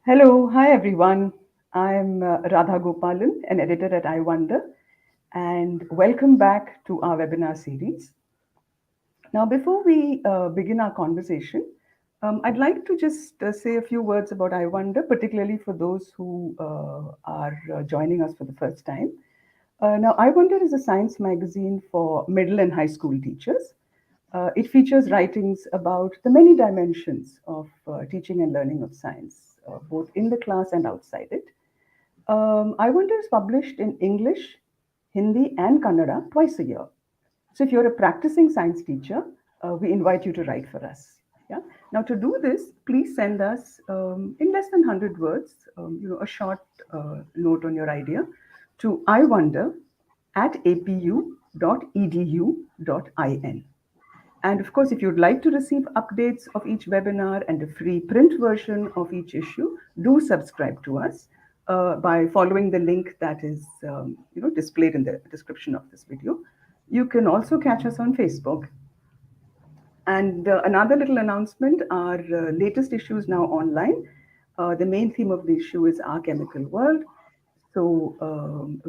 Hello, hi everyone. I'm Radha Gopalan, an editor at iwonder, and welcome back to our webinar series. Now, before we begin our conversation, I'd like to just say a few words about iwonder, particularly for those who are joining us for the first time. Now, iwonder is a science magazine for middle and high school teachers. It features writings about the many dimensions of teaching and learning of science, both in the class and outside it. iwonder is published in English, Hindi, and Kannada twice a year. So if you're a practicing science teacher, we invite you to write for us. Yeah. Now to do this, please send us in less than 100 words, a short note on your idea to iwonder@apu.edu.in. And of course, if you'd like to receive updates of each webinar and a free print version of each issue, do subscribe to us by following the link that is displayed in the description of this video. You can also catch us on Facebook. And another little announcement, our latest issue is now online. The main theme of the issue is Our Chemical World. So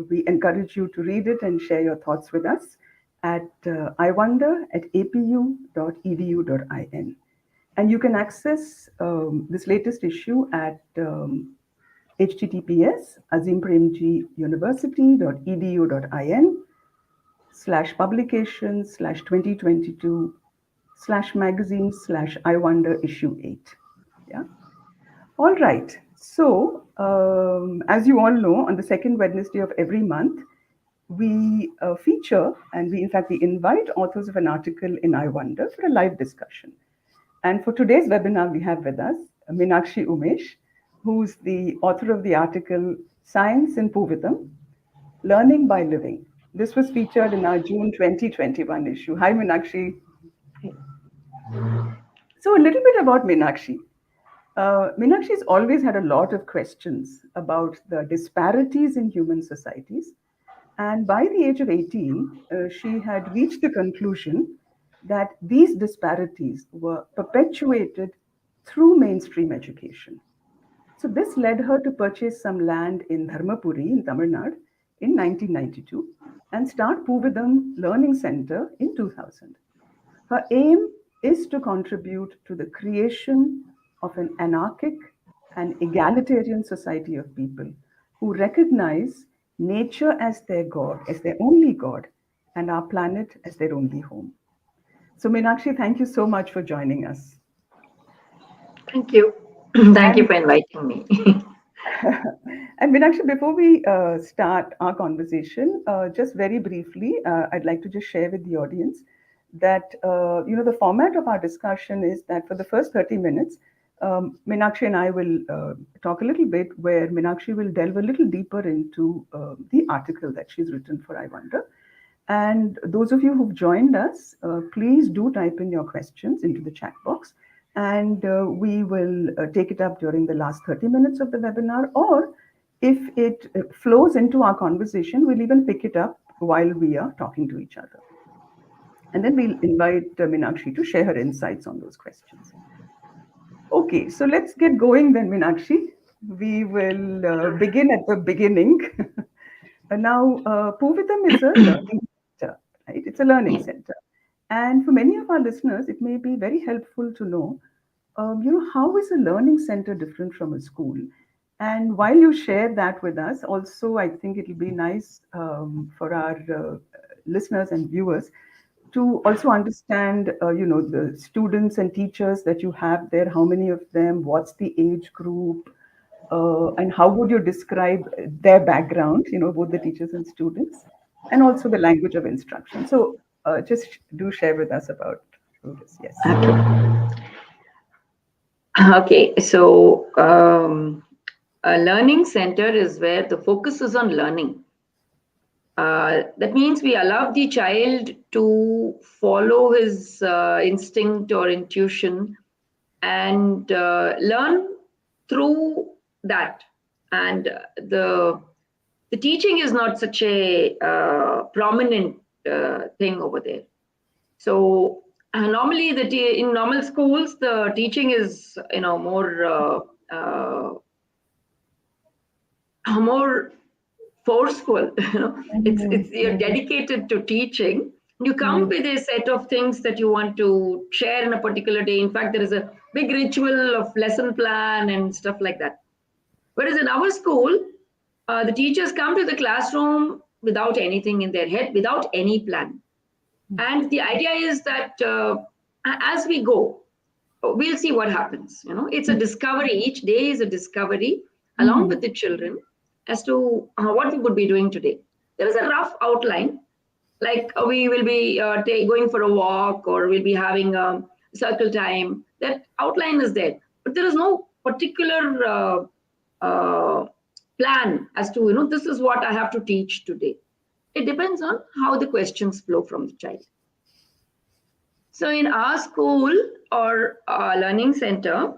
we encourage you to read it and share your thoughts with us at iwonder@apu.edu.in. And you can access this latest issue at https://azimpremji.university.edu.in/publications/2022/magazines/iwonder issue 8. Yeah. All right. So, as you all know, on the second Wednesday of every month, we feature and we, in fact, we invite authors of an article in iwonder for a live discussion. And for today's webinar, we have with us Meenakshi Umesh, who's the author of the article Science in Puvidham, Learning by Living. This was featured in our June 2021 issue. Hi, Meenakshi. So, a little bit about Meenakshi. Meenakshi's always had a lot of questions about the disparities in human societies. And by the age of 18, she had reached the conclusion that these disparities were perpetuated through mainstream education. So this led her to purchase some land in Dharmapuri in Tamil Nadu in 1992 and start Puvidham Learning Centre in 2000. Her aim is to contribute to the creation of an anarchic and egalitarian society of people who recognize nature as their God, as their only God, and our planet as their only home. So, Meenakshi, thank you so much for joining us. Thank you. Thank you And for inviting me. and Meenakshi, before we start our conversation, just very briefly, I'd like to just share with the audience that the format of our discussion is that for the first 30 minutes, Meenakshi and I will talk a little bit, where Meenakshi will delve a little deeper into the article that she's written for iwonder. And those of you who've joined us, please do type in your questions into the chat box, and we will take it up during the last 30 minutes of the webinar. Or if it flows into our conversation, we'll even pick it up while we are talking to each other. And then we'll invite Meenakshi to share her insights on those questions. Okay, so let's get going then, Meenakshi. We will begin at the beginning. Now, Puvidham is a learning center, right? It's a learning center. And for many of our listeners, it may be very helpful to know, how is a learning center different from a school? And while you share that with us, also, I think it'll be nice for our listeners and viewers to also understand, the students and teachers that you have there, how many of them, what's the age group, and how would you describe their background, both the teachers and students, and also the language of instruction. So just do share with us about this. Yes. Okay. Okay. So, a learning center is where the focus is on learning. That means we allow the child to follow his instinct or intuition and learn through that. And the teaching is not such a prominent thing over there. So normally, in normal schools, the teaching is more more forceful. It's you're Mm-hmm. dedicated to teaching. You come Mm-hmm. with a set of things that you want to share in a particular day. In fact, there is a big ritual of lesson plan and stuff like that. Whereas in our school, the teachers come to the classroom without anything in their head, without any plan. And the idea is that as we go, we'll see what happens. It's a discovery. Each day is a discovery along Mm-hmm. with the children as to what we would be doing today. There is a rough outline, like we will be going for a walk, or we'll be having circle time. That outline is there, but there is no particular plan as to, this is what I have to teach today. It depends on how the questions flow from the child. So in our school or learning center,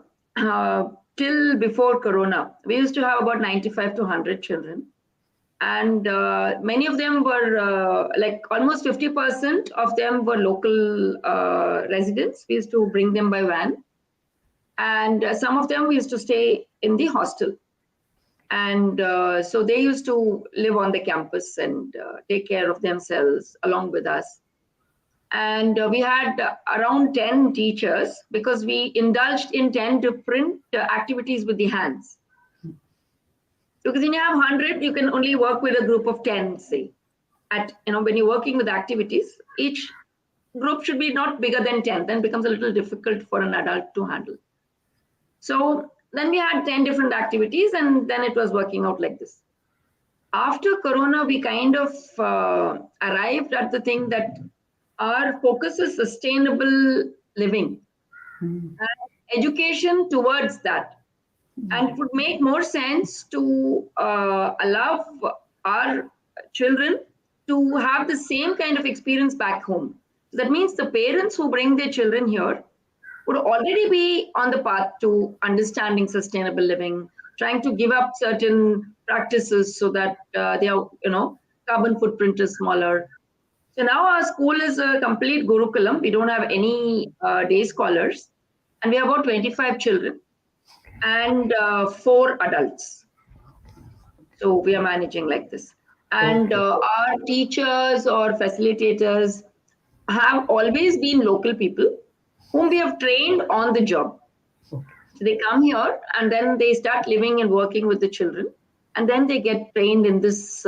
till before Corona, we used to have about 95 to 100 children. And many of them were like almost 50% of them were local residents. We used to bring them by van. And some of them we used to stay in the hostel. And so they used to live on the campus and take care of themselves along with us. And we had around 10 teachers, because we indulged in 10 different activities with the hands. Because when you have 100, you can only work with a group of 10, say. When you're working with activities, each group should be not bigger than 10. Then it becomes a little difficult for an adult to handle. So then we had 10 different activities, and then it was working out like this. After Corona, we kind of arrived at the thing that our focus is sustainable living and education towards that. And it would make more sense to allow our children to have the same kind of experience back home. So that means the parents who bring their children here would already be on the path to understanding sustainable living, trying to give up certain practices so that their carbon footprint is smaller. So now our school is a complete Gurukulam. We don't have any day scholars, and we have about 25 children and 4 adults. So we are managing like this. And our teachers or facilitators have always been local people whom we have trained on the job. So they come here and then they start living and working with the children. And then they get trained in this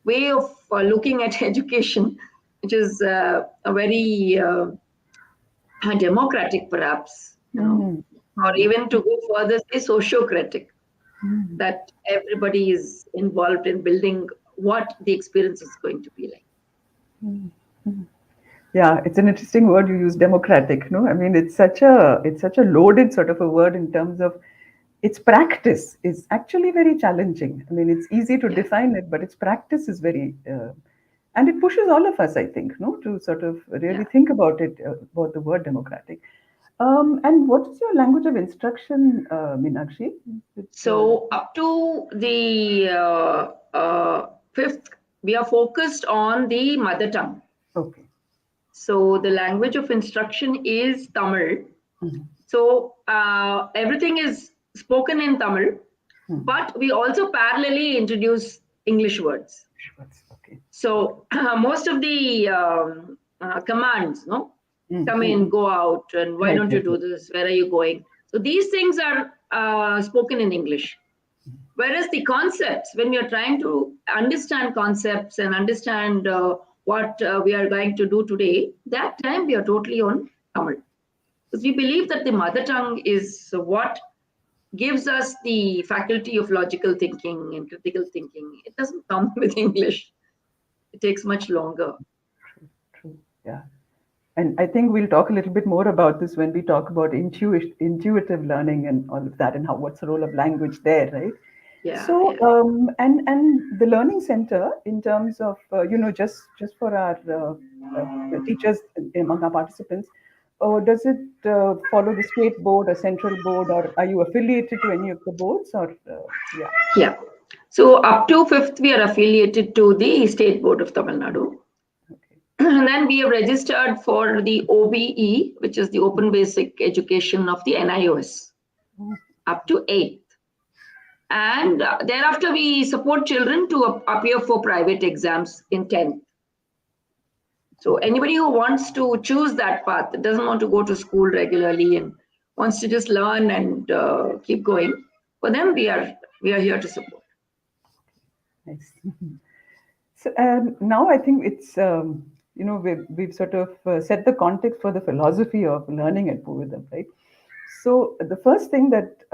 way of looking at education, which is a very democratic, perhaps, or even to go further, say sociocratic, that everybody is involved in building what the experience is going to be like. Yeah, it's an interesting word you use, democratic. No, I mean it's such a loaded sort of a word in terms of its practice is actually very challenging. I mean, it's easy to define it, but its practice is very, and it pushes all of us, I think, no, to sort of really Yeah. think about it, about the word democratic. And what is your language of instruction, Meenakshi? So up to the 5th, we are focused on the mother tongue. Okay. So the language of instruction is Tamil. So everything is spoken in Tamil, but we also parallelly introduce English words. Okay. So most of the commands, come in, go out, and why don't you do this? Where are you going? So these things are spoken in English. Whereas the concepts, when we are trying to understand concepts and understand what we are going to do today, that time we are totally on Tamil. Because we believe that the mother tongue is what gives us the faculty of logical thinking and critical thinking. It doesn't come with English. It takes much longer. True. Yeah. And I think we'll talk a little bit more about this when we talk about intuitive learning and all of that, and what's the role of language there, right? Yeah. So, and the learning center, in terms of just for our teachers among our participants, does it follow the state board or central board, or are you affiliated to any of the boards, or yeah? Yeah. So up to 5th, we are affiliated to the State Board of Tamil Nadu. Okay. And then we have registered for the OBE, which is the Open Basic Education of the NIOS, up to 8th. And thereafter, we support children to appear for private exams in 10th. So anybody who wants to choose that path, doesn't want to go to school regularly and wants to just learn and keep going, for them we are here to support. Nice. So now I think it's we've sort of set the context for the philosophy of learning at Puvidham, right? So the first thing that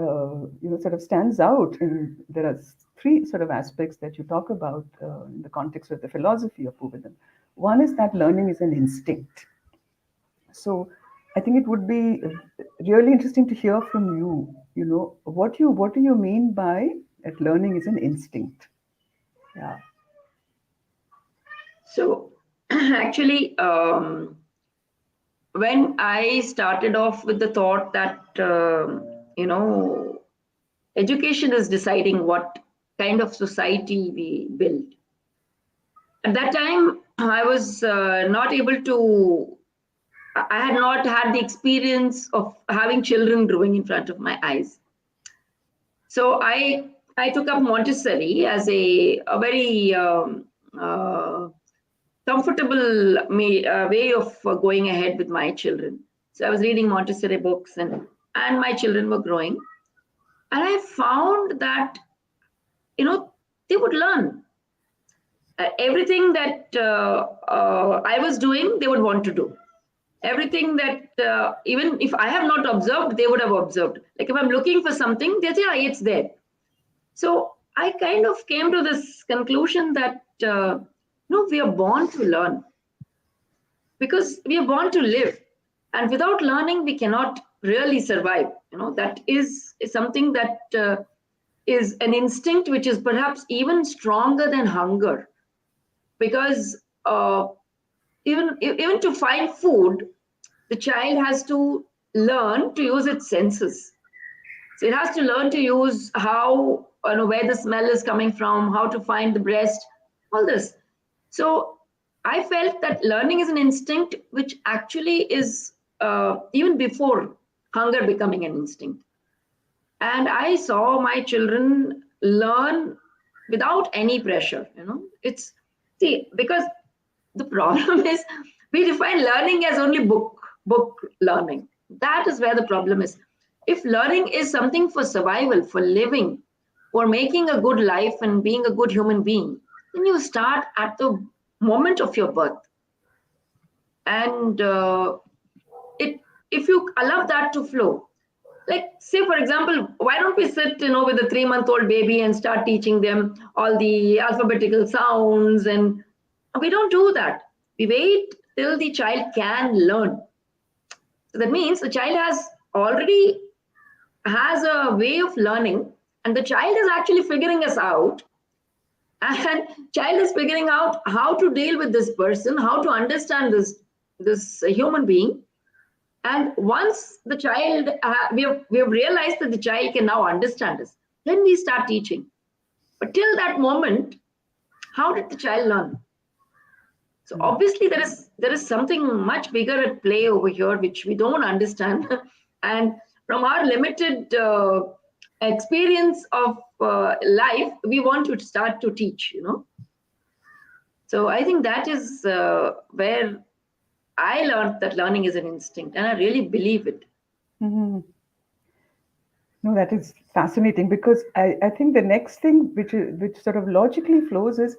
sort of stands out, and there are three sort of aspects that you talk about in the context of the philosophy of Puvidham. One is that learning is an instinct. So I think it would be really interesting to hear from you. You know, what do you mean by that learning is an instinct? Yeah. So actually, when I started off with the thought that education is deciding what kind of society we build. At that time, I was not able to. I had not had the experience of having children growing in front of my eyes. So I took up Montessori as a very comfortable way of going ahead with my children. So I was reading Montessori books, and my children were growing, and I found that they would learn everything that I was doing. They would want to do everything that even if I have not observed, they would have observed. Like if I'm looking for something, they say, "Yeah, it's there." So I kind of came to this conclusion that no, we are born to learn because we are born to live, and without learning, we cannot really survive. That is something that is an instinct which is perhaps even stronger than hunger, because even to find food, the child has to learn to use its senses. So it has to learn to use how, where the smell is coming from, how to find the breast, all this. So I felt that learning is an instinct which actually is even before hunger becoming an instinct. And I saw my children learn without any pressure. It's because the problem is we define learning as only book learning. That is where the problem is. If learning is something for survival, for living, for making a good life and being a good human being, then you start at the moment of your birth. And it if you allow that to flow, like say for example, why don't we sit with a 3-month-old baby and start teaching them all the alphabetical sounds, and we don't do that. We wait till the child can learn. So that means the child already has a way of learning, and the child is actually figuring us out, and child is figuring out how to deal with this person, how to understand this human being. And once the child, we have realized that the child can now understand us, then we start teaching. But till that moment, how did the child learn? So obviously there is something much bigger at play over here, which we don't understand. And from our limited experience of life, we want to start to teach. So I think that is where I learned that learning is an instinct, and I really believe it. Mm-hmm. No, that is fascinating because I think the next thing which sort of logically flows is,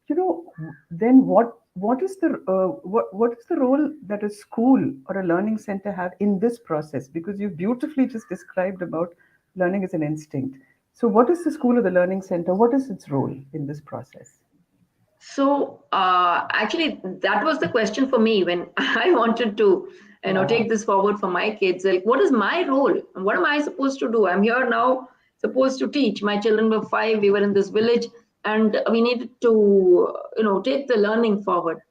then what is the what is the role that a school or a learning center have in this process? Because you beautifully just described about learning as an instinct. So what is the school or the learning center? What is its role in this process? So actually, that was the question for me when I wanted to, take this forward for my kids. Like, what is my role? What am I supposed to do? I'm here now, supposed to teach. My children were 5. We were in this village, and we needed to, take the learning forward.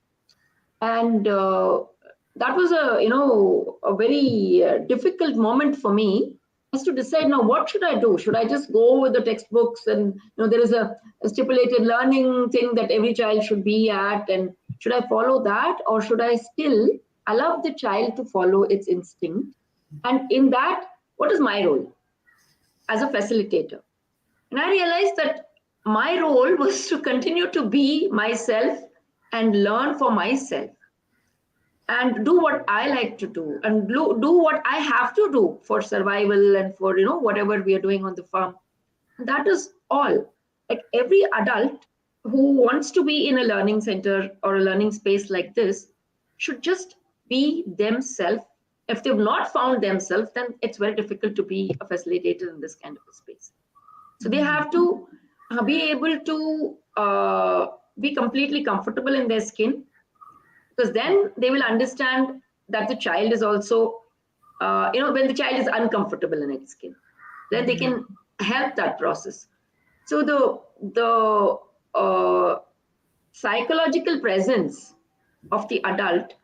And that was a very difficult moment for me, was to decide now what should I do. Should I just go with the textbooks, and there is a stipulated learning thing that every child should be at, and should I follow that, or should I still allow the child to follow its instinct? And in that, what is my role as a facilitator? And I realized that my role was to continue to be myself and learn for myself and do what I like to do and do what I have to do for survival and for, whatever we are doing on the farm. And that is all. Like every adult who wants to be in a learning center or a learning space like this should just be themselves. If they've not found themselves, then it's very difficult to be a facilitator in this kind of a space. So they have to be able to be completely comfortable in their skin, because then they will understand that the child is also, when the child is uncomfortable in its skin, then they can help that process. So the psychological presence of the adult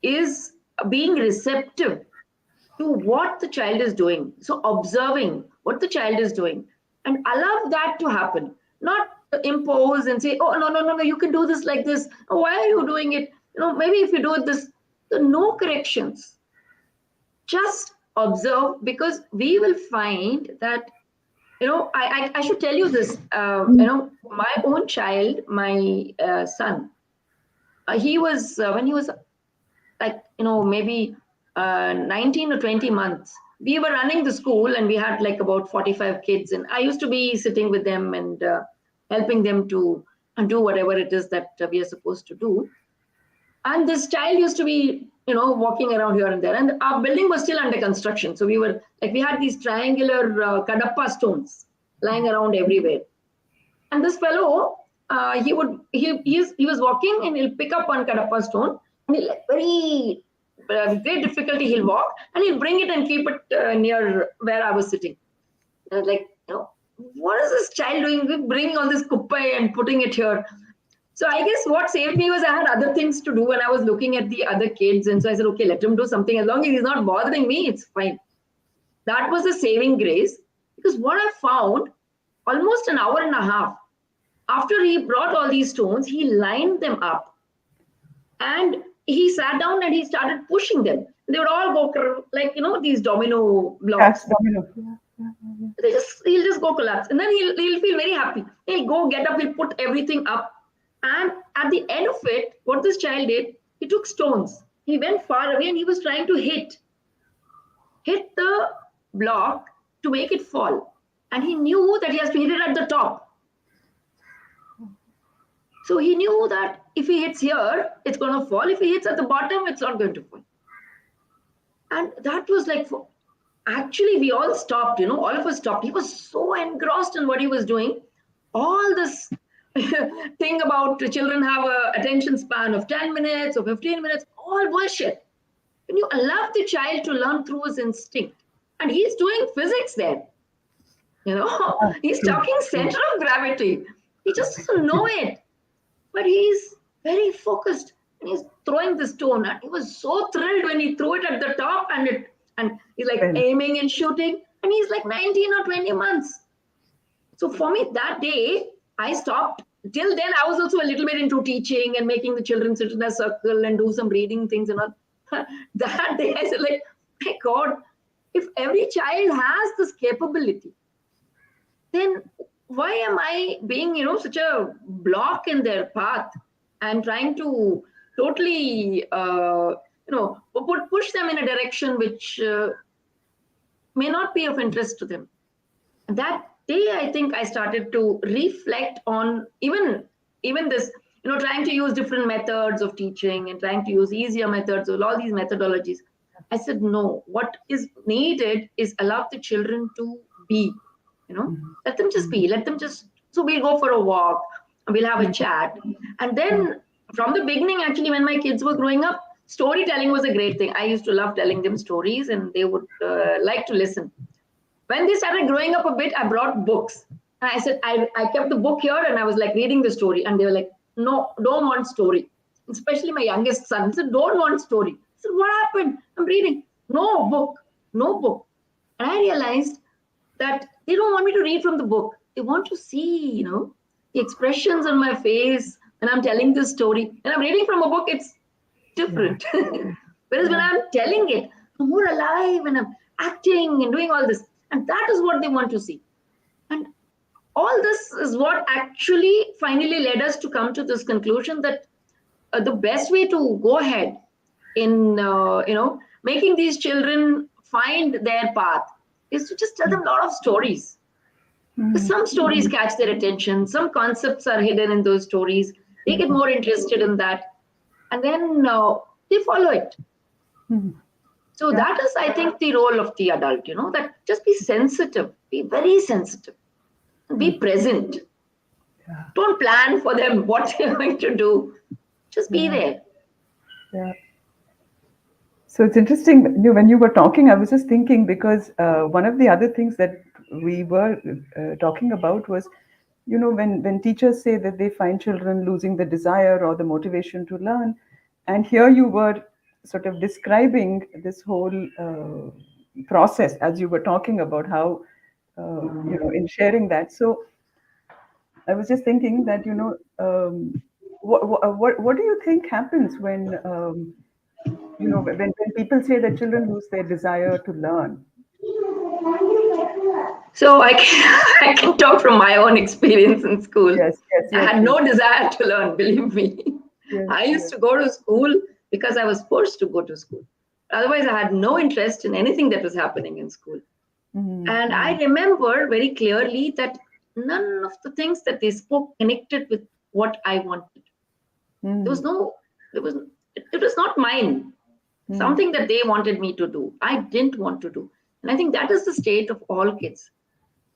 is being receptive to what the child is doing. So observing what the child is doing and allow that to happen, not impose and say, oh, no, you can do this like this. Oh, why are you doing it? Maybe if you do it this, no corrections. Just observe, because we will find that, I should tell you this, my own child, my son, he was, when he was like, maybe 19 or 20 months, we were running the school and we had like about 45 kids. And I used to be sitting with them and helping them to do whatever it is that we are supposed to do. And this child used to be, walking around here and there. And our building was still under construction. So we had these triangular kadappa stones lying around everywhere. And this fellow, he was walking and he'll pick up one kadappa stone and he'll very great difficulty he'll walk and he'll bring it and keep it near where I was sitting. And I was like, what is this child doing? Bringing all this kuppai and putting it here. So I guess what saved me was I had other things to do and I was looking at the other kids. And so I said, okay, let him do something. As long as he's not bothering me, it's fine. That was a saving grace, because what I found, almost an hour and a half after he brought all these stones, he lined them up and he sat down and he started pushing them. They would all go like, these domino blocks. Yes, domino. He'll just go collapse. And then he'll feel very happy. He'll go get up, he'll put everything up. And at the end of it, what this child did, he took stones. He went far away and he was trying to hit the block to make it fall. And he knew that he has to hit it at the top. So he knew that if he hits here, it's going to fall. If he hits at the bottom, it's not going to fall. And that was like, actually, we all stopped, all of us stopped. He was so engrossed in what he was doing. All this thing about children have an attention span of 10 minutes or 15 minutes, all bullshit. When you allow the child to learn through his instinct, and he's doing physics there, he's talking center of gravity. He just doesn't know it. But he's very focused and he's throwing the stone. And he was so thrilled when he threw it at the top and he's like aiming and shooting. And he's like 19 or 20 months. So for me, that day, I stopped. Till then, I was also a little bit into teaching and making the children sit in a circle and do some reading things and all. That day, I said, like, my God, if every child has this capability, then why am I being, such a block in their path and trying to totally, push them in a direction which may not be of interest to them? That day, I think I started to reflect on even this, trying to use different methods of teaching and trying to use easier methods or all these methodologies. I said, no, what is needed is allow the children to be. Let them just be, so we'll go for a walk, we'll have a chat. And then from the beginning, actually, when my kids were growing up, storytelling was a great thing. I used to love telling them stories and they would like to listen. When they started growing up a bit, I brought books. And I said, I kept the book here and I was like reading the story. And they were like, no, don't want story. Especially my youngest son. He said, don't want story. I said, what happened? I'm reading. No book. And I realized that they don't want me to read from the book. They want to see, the expressions on my face when I'm telling this story. When I'm reading from a book, it's different. Whereas when I'm telling it, I'm more alive and I'm acting and doing all this. And that is what they want to see. And all this is what actually finally led us to come to this conclusion that the best way to go ahead in making these children find their path is to just tell them a lot of stories. Because some stories catch their attention, some concepts are hidden in those stories, they get more interested in that, and then they follow it. So that is, I think, the role of the adult, that just be sensitive, be very sensitive, be present. Don't plan for them what they're going to do. Just be there. Yeah. So it's interesting, when you were talking, I was just thinking, because one of the other things that we were talking about was, when teachers say that they find children losing the desire or the motivation to learn, and here you were sort of describing this whole process as you were talking about how, in sharing that. So I was just thinking that, what do you think happens when, when people say that children lose their desire to learn? So I can talk from my own experience in school. Yes, yes, I yes, had yes, no desire to learn, believe me. yes, I used yes. to go to school because I was forced to go to school. Otherwise, I had no interest in anything that was happening in school. And I remember very clearly that none of the things that they spoke connected with what I wanted. There was no, it was not mine. Something that they wanted me to do, I didn't want to do. And I think that is the state of all kids.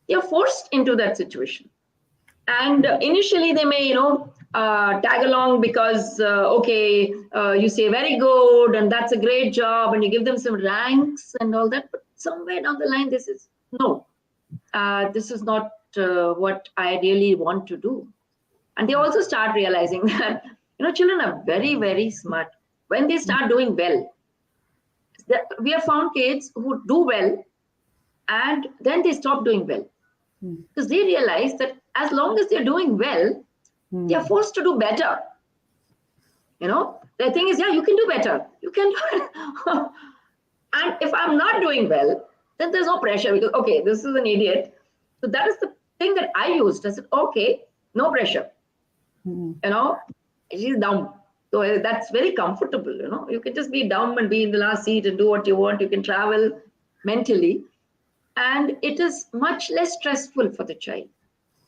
They are forced into that situation. And initially they may, tag along because, you say very good and that's a great job and you give them some ranks and all that. But somewhere down the line, this is, no, this is not what I really want to do. And they also start realizing that, children are very, very smart. When they start doing well, we have found kids who do well and then they stop doing well because they realize that as long as they're doing well, they are forced to do better. The thing is, yeah, you can do better. You can do it. And if I'm not doing well, then there's no pressure because, okay, this is an idiot. So that is the thing that I used. I said, okay, no pressure. She's dumb. So that's very comfortable, You can just be dumb and be in the last seat and do what you want. You can travel mentally. And it is much less stressful for the child.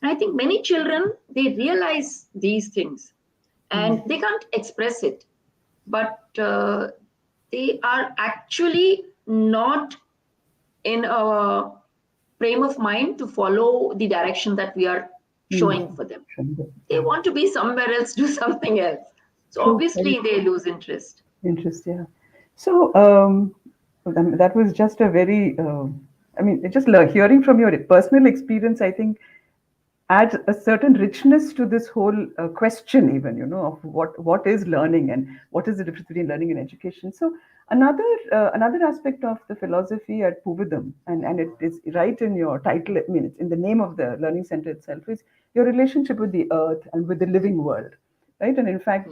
And I think many children, they realize these things and they can't express it. But they are actually not in a frame of mind to follow the direction that we are showing for them. They want to be somewhere else, do something else. So obviously they lose interest. Yeah. So that was just a very, just hearing from your personal experience, I think adds a certain richness to this whole question, even, of what is learning and what is the difference between learning and education. So another aspect of the philosophy at Puvidham, and it is right in your title, it's in the name of the learning center itself, is your relationship with the earth and with the living world. Right, and in fact,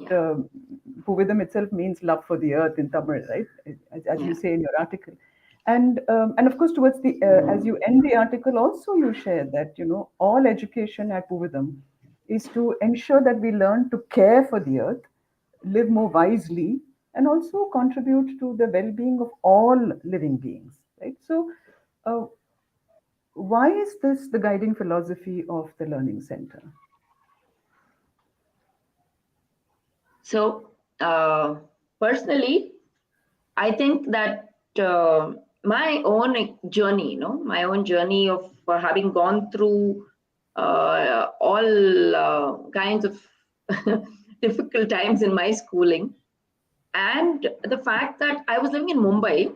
Puvidham itself means love for the earth in Tamil, right? As you say in your article, and of course, towards the as you end the article, also you share that all education at Puvidham is to ensure that we learn to care for the earth, live more wisely, and also contribute to the well-being of all living beings. Right. So, why is this the guiding philosophy of the Learning Center? So, personally, I think that my own journey, my own journey of having gone through all kinds of difficult times in my schooling, and the fact that I was living in Mumbai,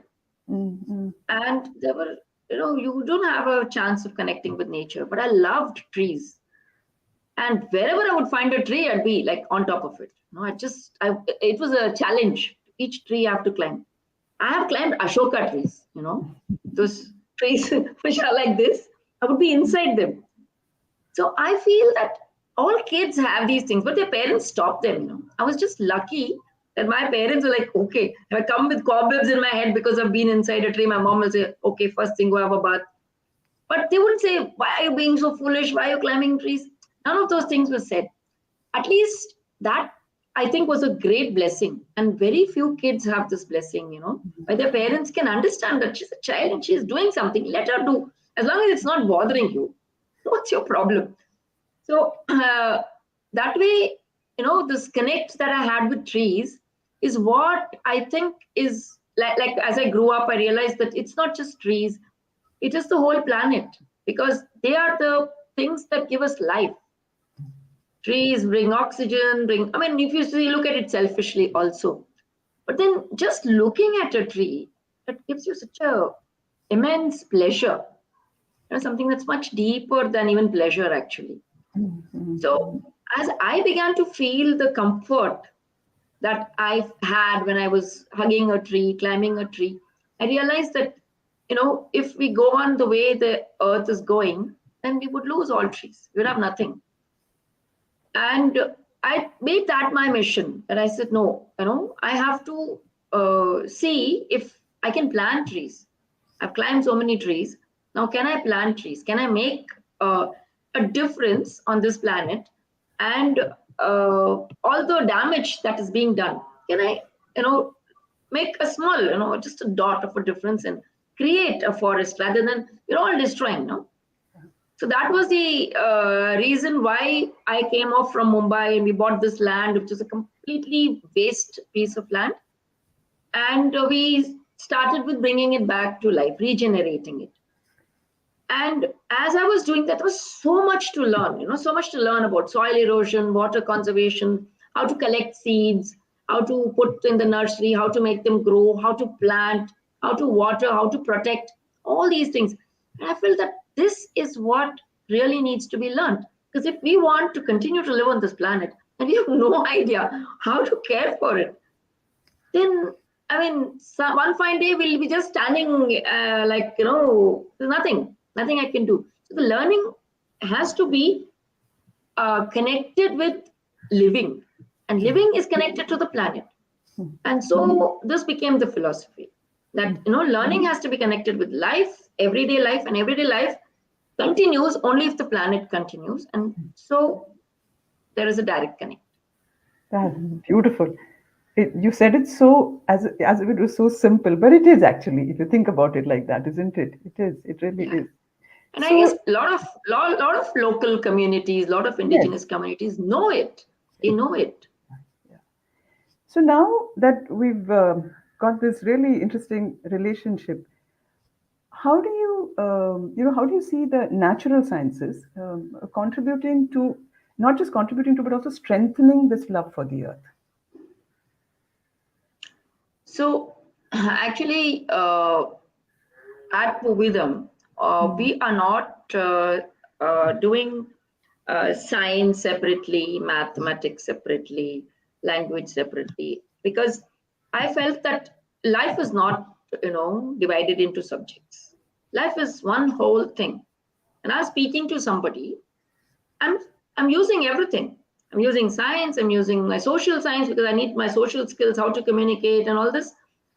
and there were, you don't have a chance of connecting with nature, but I loved trees. And wherever I would find a tree, I'd be like on top of it. It was a challenge. Each tree I have to climb. I have climbed Ashoka trees, those trees which are like this. I would be inside them. So I feel that all kids have these things, but their parents stop them. I was just lucky that my parents were like, okay, if I come with cobwebs in my head because I've been inside a tree, my mom will say, okay, first thing, go have a bath. But they wouldn't say, why are you being so foolish? Why are you climbing trees? None of those things were said. At least that, I think, was a great blessing. And very few kids have this blessing, where their parents can understand that she's a child and she's doing something. Let her do. As long as it's not bothering you, what's your problem? So that way, this connect that I had with trees is what I think is like as I grew up, I realized that it's not just trees, it is the whole planet, because they are the things that give us life. Trees bring oxygen, I mean, if you see, look at it selfishly also. But then just looking at a tree, that gives you such a immense pleasure. Something that's much deeper than even pleasure, actually. So as I began to feel the comfort that I had when I was hugging a tree, climbing a tree, I realized that, if we go on the way the earth is going, then we would lose all trees. We would have nothing. And I made that my mission. And I said, no, I have to see if I can plant trees. I've climbed so many trees. Now, can I plant trees? Can I make a difference on this planet? And all the damage that is being done, can I, make a small, just a dot of a difference and create a forest rather than we're all destroying, no? So that was the reason why I came off from Mumbai and we bought this land, which is a completely waste piece of land. And we started with bringing it back to life, regenerating it. And as I was doing that, there was so much to learn, so much to learn about soil erosion, water conservation, how to collect seeds, how to put in the nursery, how to make them grow, how to plant, how to water, how to protect, all these things. And I felt that this is what really needs to be learned. Because if we want to continue to live on this planet and we have no idea how to care for it, then, I mean, one fine day we'll be just standing there's nothing I can do. So the learning has to be connected with living, and living is connected to the planet. And so this became the philosophy that, learning has to be connected with life, everyday life, and everyday life continues only if the planet continues. And so there is a direct connect. That's beautiful. You said it so as if it was so simple, but it is actually, if you think about it like that, isn't it? It is. It really is. And I So guess a lot of local communities, a lot of yes. indigenous communities know it. They know it. Yeah. So now that we've got this really interesting relationship, how do how do you see the natural sciences contributing to, not just contributing to, but also strengthening this love for the earth? So actually, at Puvidham, we are not doing science separately, mathematics separately, language separately, because I felt that life is not, divided into subjects. Life is one whole thing. And I was speaking to somebody, I'm I'm using everything. I'm using science, I'm using my social science because I need my social skills, how to communicate and all this.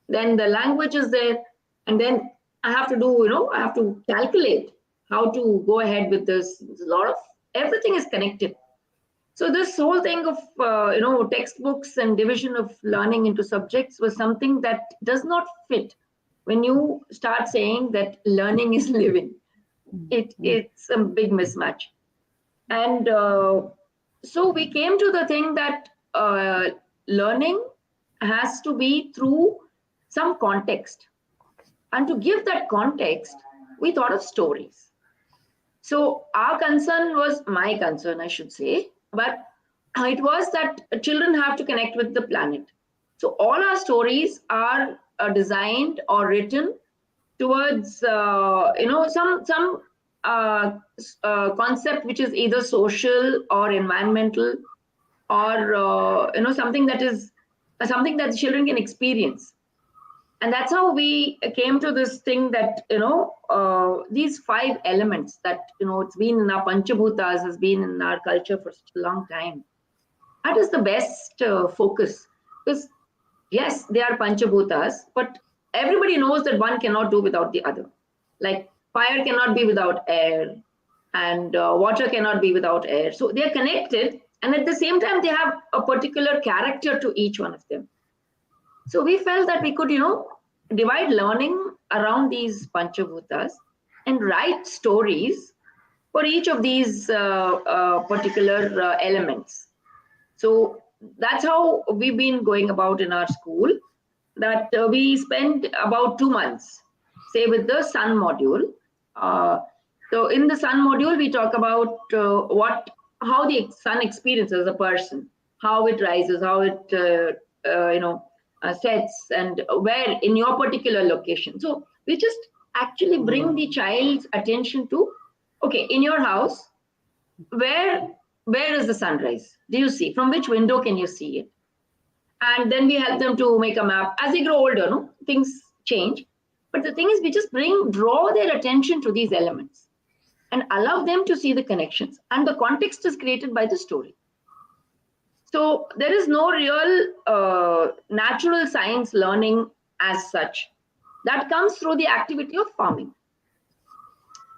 Then the language is there. And then I have to do, I have to calculate how to go ahead with this. There's a lot of everything is connected. So this whole thing of textbooks and division of learning into subjects was something that does not fit when you start saying that learning is living. It's a big mismatch. And so we came to the thing that learning has to be through some context. And to give that context, we thought of stories. So our concern was, my concern, I should say, but it was that children have to connect with the planet. So all our stories are designed or written towards some concept which is either social or environmental or something that is something that children can experience. And that's how we came to this thing that these 5 elements that it's been in our panchabhutas, has been in our culture for such a long time. That is the best focus, because yes, they are panchabhutas, but everybody knows that one cannot do without the other. Like fire cannot be without air, and water cannot be without air. So they're connected, and at the same time, they have a particular character to each one of them. So we felt that we could, divide learning around these Panchabhutas and write stories for each of these particular elements. So that's how we've been going about in our school, that we spend about 2 months, say with the sun module. So in the sun module, we talk about how the sun experiences a person, how it rises, how it sets, and where in your particular location. So we just actually bring the child's attention to, okay, in your house, where is the sunrise? Do you see? From which window can you see it? And then we help them to make a map. As they grow older, no, things change. But the thing is, we just draw their attention to these elements and allow them to see the connections. And the context is created by the story. So there is no real natural science learning as such. That comes through the activity of farming.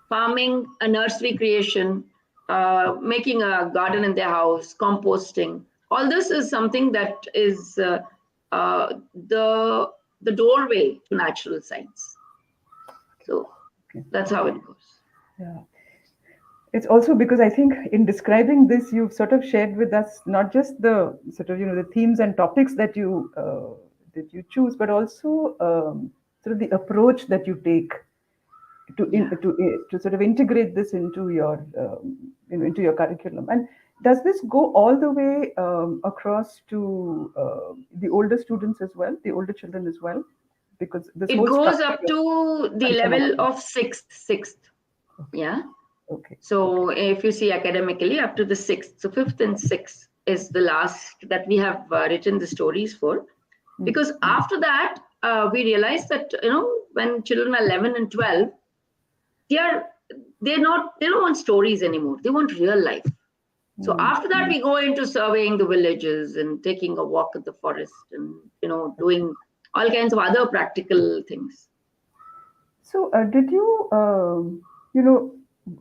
Farming, a nursery creation, making a garden in their house, composting. All this is something that is the doorway to natural science. So that's how it goes. Yeah. It's also because I think in describing this, you've sort of shared with us not just the sort of the themes and topics that you choose, but also sort of the approach that you take to sort of integrate this into your into your curriculum. And does this go all the way across to the older students as well, the older children as well? Because this it goes up to the level of sixth. Yeah. Okay. So if you see academically, up to the sixth, so fifth and sixth is the last that we have written the stories for, because after that we realized that when children are 11 and 12, they don't want stories anymore. They want real life. So after that, we go into surveying the villages and taking a walk in the forest and doing all kinds of other practical things. So did you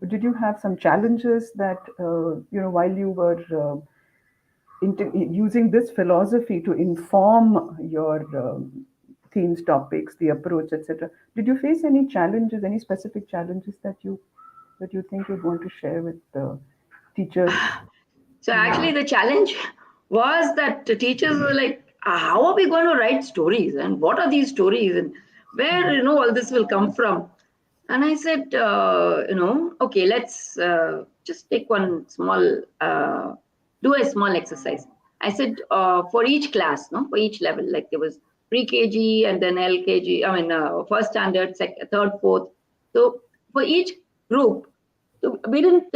did you have some challenges that while you were using this philosophy to inform your themes, topics, the approach, etc.? Did you face any challenges, any specific challenges that you think you'd want to share with the teachers? So actually, the challenge was that the teachers were like, "How are we going to write stories? And what are these stories? And where all this will come from?" And I said, okay, let's just take one small, do a small exercise. I said, for each class, for each level, like there was pre-KG and then LKG, first standard, third, fourth. So for each group, we didn't,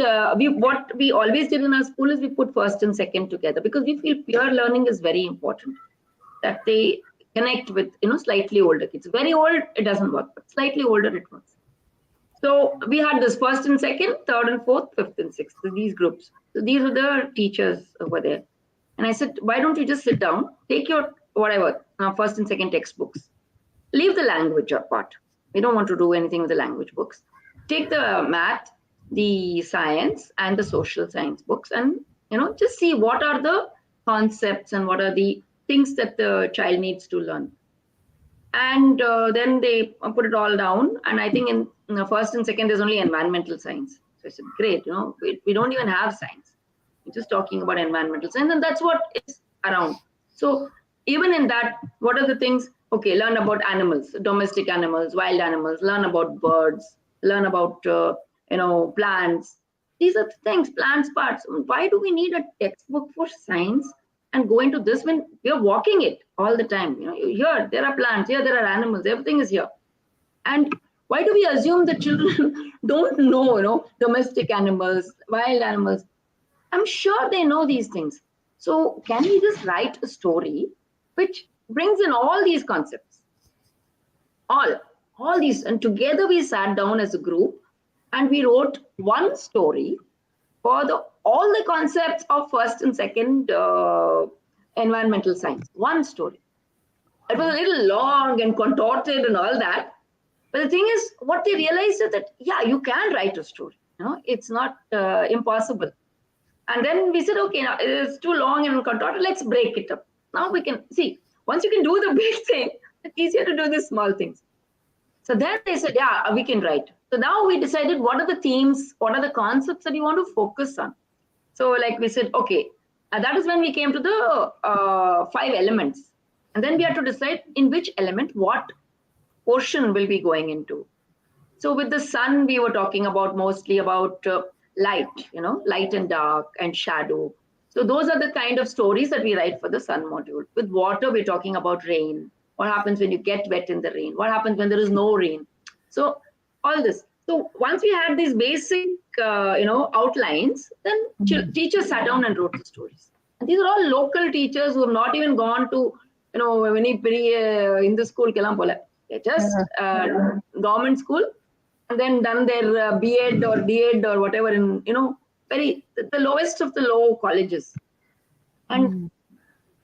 what we always did in our school is we put first and second together, because we feel peer learning is very important, that they connect with, slightly older kids. Very old, it doesn't work, but slightly older, it works. So we had this first and second, third and fourth, fifth and sixth, so these groups. So these were the teachers over there. And I said, why don't you just sit down, take your whatever, first and second textbooks, leave the language part. We don't want to do anything with the language books. Take the math, the science and the social science books, and just see what are the concepts and what are the things that the child needs to learn. And then they put it all down. And I think in first and second, there's only environmental science. So I said, great, we don't even have science. We're just talking about environmental science. And that's what is around. So even in that, what are the things? Okay, learn about animals, domestic animals, wild animals, learn about birds, learn about, plants. These are the things, plants, parts. Why do we need a textbook for science and go into this when we're walking it all the time? Here there are plants, here there are animals, everything is here. And why do we assume that children don't know, domestic animals, wild animals? I'm sure they know these things. So can we just write a story which brings in all these concepts? All these, and together we sat down as a group and we wrote one story for all the concepts of first and second environmental science. One story. It was a little long and contorted and all that, But the thing is, what they realized is that, yeah, you can write a story. It's not impossible. And then we said, okay, now it's too long and contorted, let's break it up. Now we can see, once you can do the big thing, it's easier to do the small things. So then they said, yeah, we can write. So now we decided what are the themes, what are the concepts that we want to focus on. So like we said, okay, that is when we came to the 5 elements. And then we had to decide in which element, what portion will be going into. So with the sun, we were talking about mostly about light, light and dark and shadow. So those are the kind of stories that we write for the sun module. With water, we're talking about rain. What happens when you get wet in the rain? What happens when there is no rain? So all this. So once we had these basic, outlines, then teachers sat down and wrote the stories. And these are all local teachers who have not even gone to, in the school, they just government school, and then done their B.Ed or D.Ed or whatever in, the lowest of the low colleges. And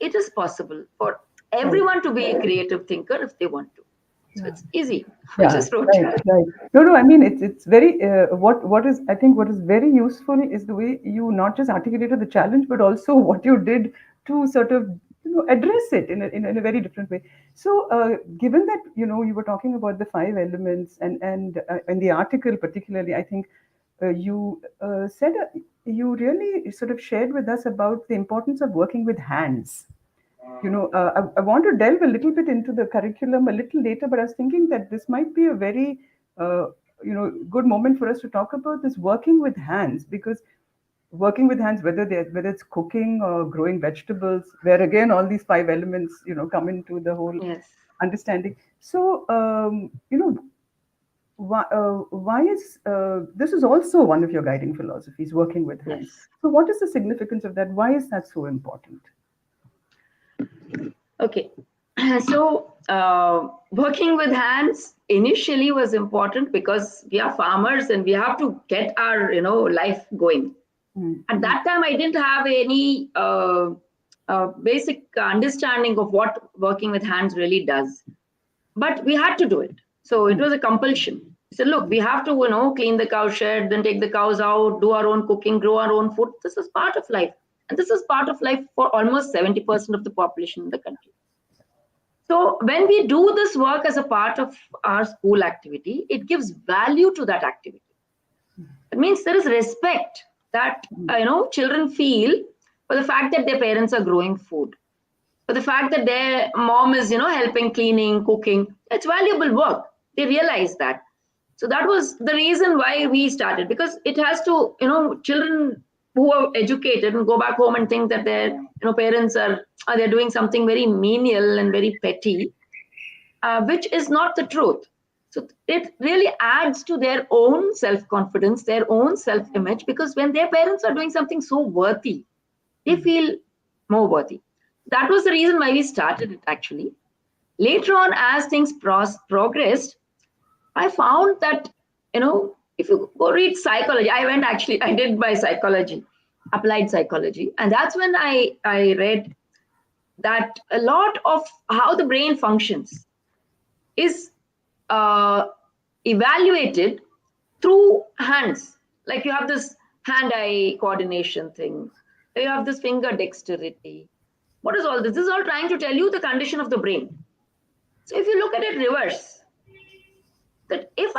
it is possible for everyone to be a creative thinker if they want to. So it's easy. I just wrote. Right. No. I mean, it's very what is, I think, what is very useful is the way you not just articulated the challenge, but also what you did to sort of address it in a very different way. So, given that you were talking about the 5 elements, and in the article particularly, I think you said you really sort of shared with us about the importance of working with hands. I want to delve a little bit into the curriculum a little later, but I was thinking that this might be a very, good moment for us to talk about this working with hands, because working with hands, whether it's cooking or growing vegetables, where again all these 5 elements, come into the whole understanding. So, why is this is also one of your guiding philosophies, working with hands? Yes. So, what is the significance of that? Why is that so important? Okay, so working with hands initially was important because we are farmers and we have to get our life going. At that time, I didn't have any basic understanding of what working with hands really does, but we had to do it. So it was a compulsion. So look, we have to clean the cow shed, then take the cows out, do our own cooking, grow our own food. This is part of life. And this is part of life for almost 70% of the population in the country. So when we do this work as a part of our school activity, it gives value to that activity. It means there is respect that children feel for the fact that their parents are growing food, for the fact that their mom is helping cleaning, cooking. It's valuable work. They realize that. So that was the reason why we started, because it has to, children who are educated and go back home and think that their parents they're doing something very menial and very petty, which is not the truth. So it really adds to their own self-confidence, their own self-image, because when their parents are doing something so worthy, they feel more worthy. That was the reason why we started it, actually. Later on, as things progressed, I found that, if you go read psychology, I did my psychology, applied psychology. And that's when I read that a lot of how the brain functions is evaluated through hands. Like you have this hand-eye coordination thing. You have this finger dexterity. What is all this? This is all trying to tell you the condition of the brain. So if you look at it reverse, that if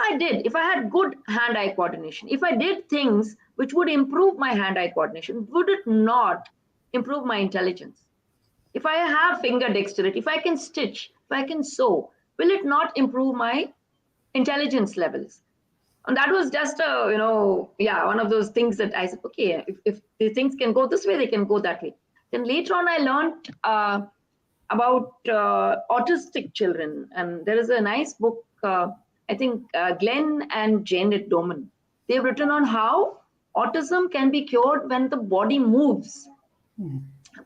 I had good hand-eye coordination, if I did things which would improve my hand-eye coordination, would it not improve my intelligence? If I have finger dexterity, if I can stitch, if I can sew, will it not improve my intelligence levels? And that was just one of those things that I said, okay, if the things can go this way, they can go that way. Then later on, I learned about autistic children. And there is a nice book, I think Glenn and Janet Doman. They've written on how autism can be cured when the body moves,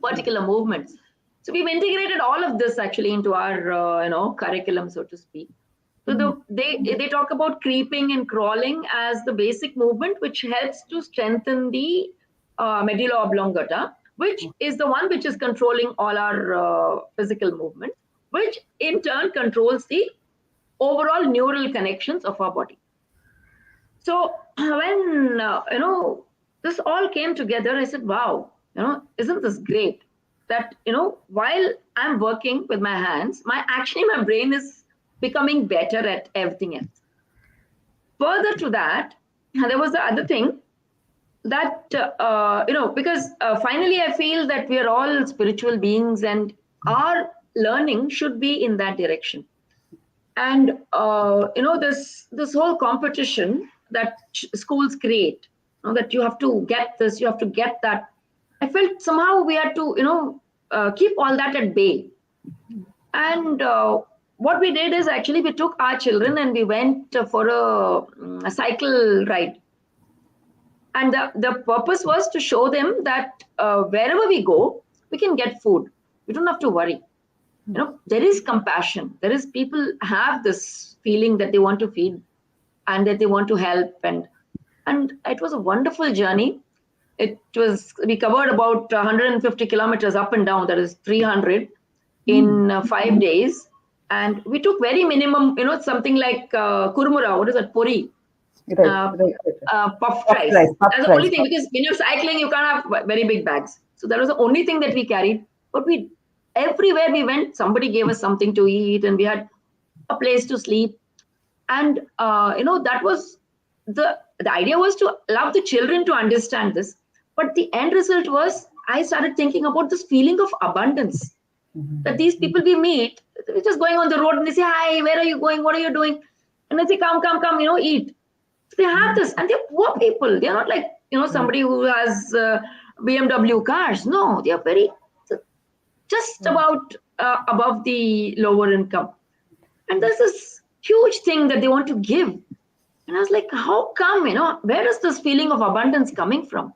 particular movements. So we've integrated all of this actually into our curriculum, so to speak. So they talk about creeping and crawling as the basic movement, which helps to strengthen the medulla oblongata, which is the one which is controlling all our physical movement, which in turn controls the overall neural connections of our body. So when this all came together, I said, "Wow, isn't this great? That while I'm working with my hands, my brain is becoming better at everything else." Further to that, there was the other thing that because finally I feel that we are all spiritual beings, and our learning should be in that direction. And this whole competition that schools create, that you have to get this, you have to get that. I felt somehow we had to keep all that at bay. And what we did is, actually, we took our children and we went for a cycle ride. And the purpose was to show them that wherever we go, we can get food. We don't have to worry. There is compassion. There is, people have this feeling that they want to feed and that they want to help. And it was a wonderful journey. We covered about 150 kilometers up and down, that is 300 in 5 days. And we took very minimum, something like kurmura, what is that, puri? Puffed rice. That's the only thing, because when you're cycling, you can't have very big bags. So that was the only thing that we carried. But everywhere we went, somebody gave us something to eat, and we had a place to sleep. And that was the idea, was to allow the children to understand this. But the end result was, I started thinking about this feeling of abundance. That these people we meet, we're just going on the road and they say, "Hi, where are you going? What are you doing?" And I say, come, eat. So they have this, and they're poor people. They're not like, somebody who has BMW cars. No, they are just about above the lower income. And there's this huge thing that they want to give. And I was like, how come, where is this feeling of abundance coming from?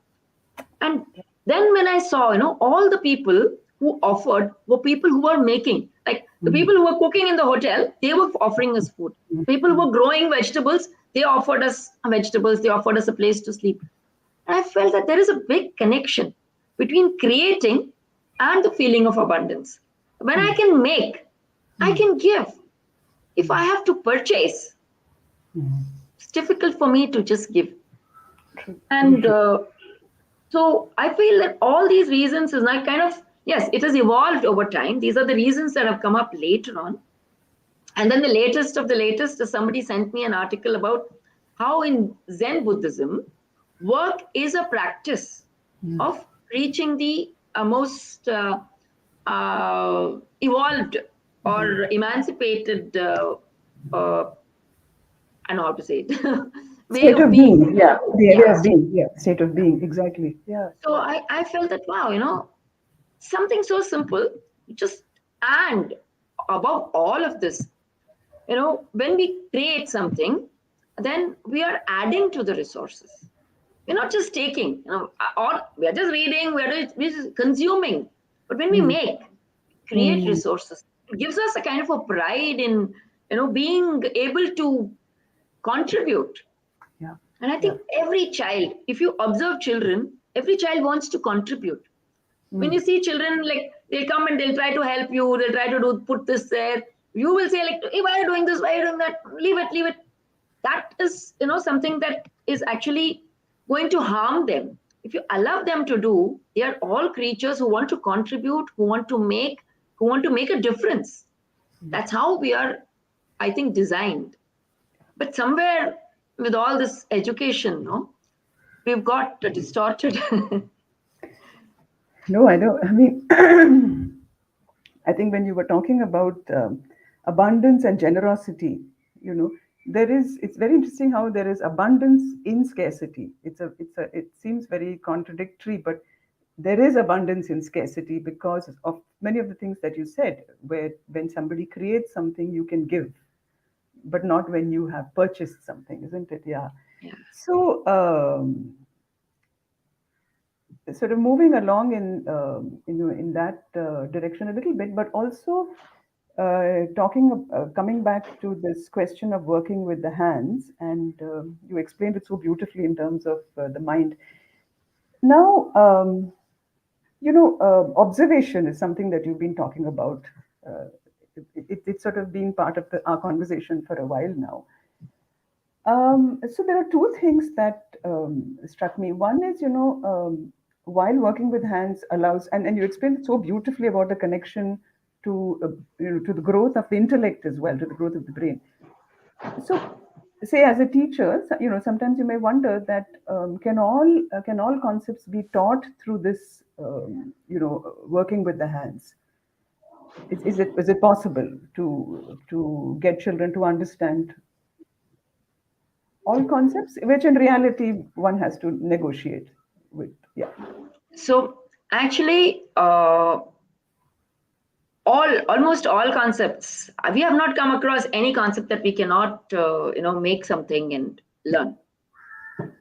And then when I saw, all the people who offered were people who were making, like the people who were cooking in the hotel, they were offering us food. People who were growing vegetables, they offered us vegetables, they offered us a place to sleep. And I felt that there is a big connection between creating and the feeling of abundance. When I can make, I can give. If I have to purchase, it's difficult for me to just give. And so I feel that all these reasons is not kind of, yes, it has evolved over time. These are the reasons that have come up later on. And then the latest of the latest is, somebody sent me an article about how in Zen Buddhism, work is a practice of reaching the most evolved or emancipated, I don't know how to say it, state of being. Yeah, the way of being. Yeah, state of being. Exactly. Yeah. So I felt that, wow, something so simple, just, and above all of this, when we create something, then we are adding to the resources. We're not just taking, or we are just reading, we're just consuming. But when we create resources, it gives us a kind of a pride in, being able to contribute. Yeah. And I think every child, if you observe children, every child wants to contribute. When you see children, like, they'll come and they'll try to help you, they'll try to put this there. You will say, like, "Hey, why are you doing this? Why are you doing that? Leave it. That is, something that is actually going to harm them. If you allow them to do, they are all creatures who want to contribute, who want to make a difference. That's how we are, I think, designed. But somewhere with all this education, we've got distorted. No, I don't. I mean, I think when you were talking about abundance and generosity, it's very interesting how there is abundance in scarcity. It seems very contradictory, but there is abundance in scarcity because of many of the things that you said, where when somebody creates something, you can give, but not when you have purchased something, isn't it? Yeah. So, sort of moving along in that direction a little bit, but also coming back to this question of working with the hands, and you explained it so beautifully in terms of the mind. Now, observation is something that you've been talking about it's sort of been part of our conversation for a while now. So there are two things that struck me. One is, while working with hands allows, and you explained so beautifully about the connection to, to the growth of the intellect as well, to the growth of the brain. So, say as a teacher, sometimes you may wonder that can all concepts be taught through this, working with the hands? Is it possible to get children to understand all concepts, which in reality one has to negotiate with? Yeah. So actually, almost all concepts, we have not come across any concept that we cannot make something and learn.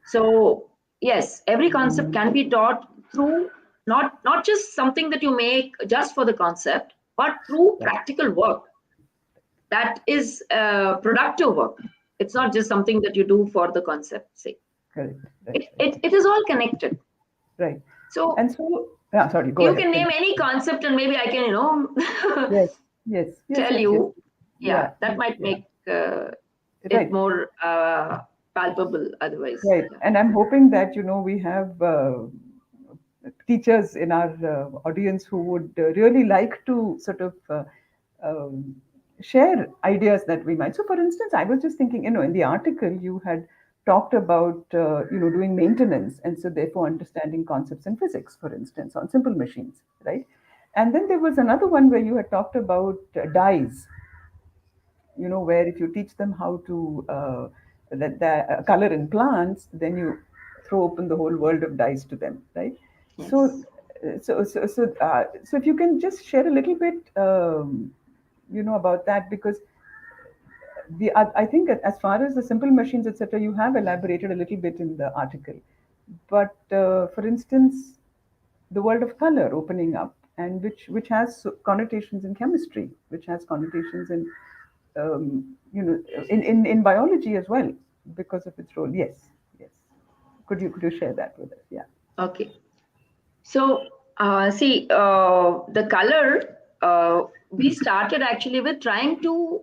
So yes, every concept can be taught through not just something that you make just for the concept, but through practical work. That is productive work. It's not just something that you do for the concept's sake. Correct. Right. It is all connected. Right. So yeah, sorry, go you ahead. can name any concept and maybe I can yes, tell you. Yeah, that might make right. it more palpable otherwise. Right. Yeah. And I'm hoping that we have teachers in our audience who would really like to sort of um, share ideas that we might. So, for instance, I was just thinking, in the article you had talked about doing maintenance, and so therefore understanding concepts in physics, for instance, on simple machines, right? And then there was another one where you had talked about dyes, where if you teach them how to color in plants, then you throw open the whole world of dyes to them, right? Yes. So if you can just share a little bit, about that, because I think as far as the simple machines, etc., you have elaborated a little bit in the article. But for instance, the world of color opening up, and which has connotations in chemistry, which has connotations in in biology as well, because of its role. Yes, yes. Could you share that with us? Yeah. Okay. So see, the color, we started actually with trying to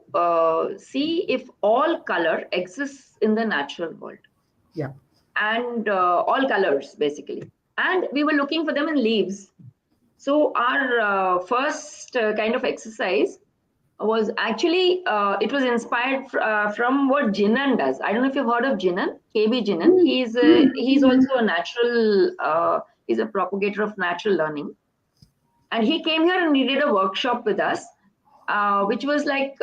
see if all color exists in the natural world. Yeah. And all colors basically. And we were looking for them in leaves. So our first kind of exercise was actually, it was inspired from what Jinan does. I don't know if you've heard of Jinan, KB Jinan. He's also a natural, he's a propagator of natural learning. And he came here and he did a workshop with us, which was like,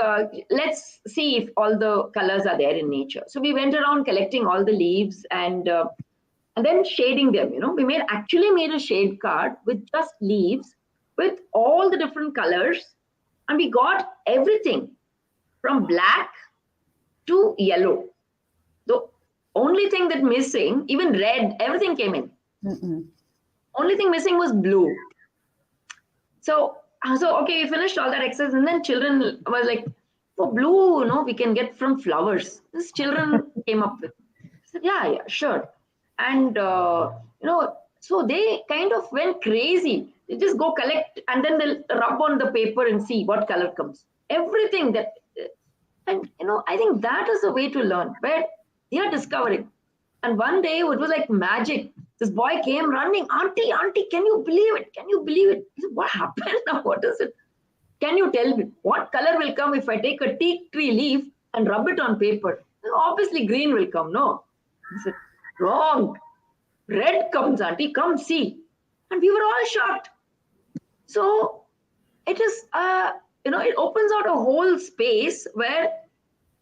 let's see if all the colors are there in nature. So we went around collecting all the leaves and then shading them. We actually made a shade card with just leaves with all the different colors, and we got everything from black to yellow. The only thing that missing, even red, everything came in. Only thing missing was blue. So okay, we finished all that exercise, and then children was like, for blue, we can get from flowers. This children came up with. I said, yeah, sure. And so they kind of went crazy. They just go collect, and then they'll rub on the paper and see what color comes. Everything that, and I think that is the way to learn, where they are discovering. And one day it was like magic. This boy came running, auntie, can you believe it? Can you believe it? I said, what happened now? What is it? Can you tell me what color will come if I take a teak tree leaf and rub it on paper? Obviously green will come, no? I said, wrong. Red comes, auntie, come see. And we were all shocked. So it is, it opens out a whole space where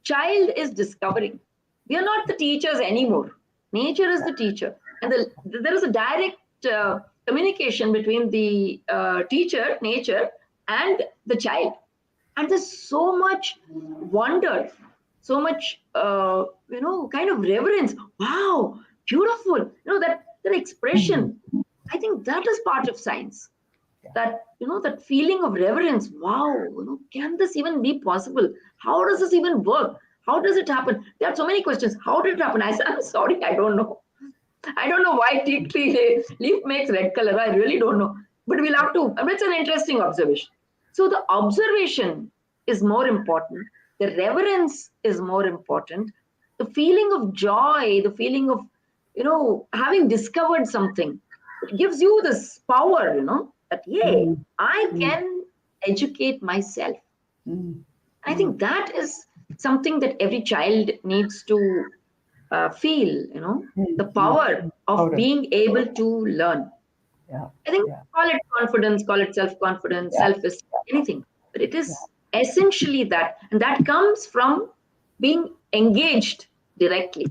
child is discovering. We are not the teachers anymore. Nature is the teacher. And there is a direct communication between the teacher, nature, and the child. And there's so much wonder, so much, kind of reverence. Wow, beautiful. That expression. I think that is part of science. That, that feeling of reverence. Wow, can this even be possible? How does this even work? How does it happen? There are so many questions. How did it happen? I said, I'm sorry, I don't know. I don't know why teak tree leaf makes red color. I really don't know. But we'll have to. It's an interesting observation. So the observation is more important. The reverence is more important. The feeling of joy, the feeling of, having discovered something, it gives you this power, that, yay, Mm, I mm, can educate myself. mm, I mm, think that is something that every child needs to feel, the mm. power of Powder. being able to learn. Yeah, I think yeah, call it confidence, call it self-confidence, yeah, self-esteem, anything. But it yeah. is essentially that. And that comes from being engaged directly,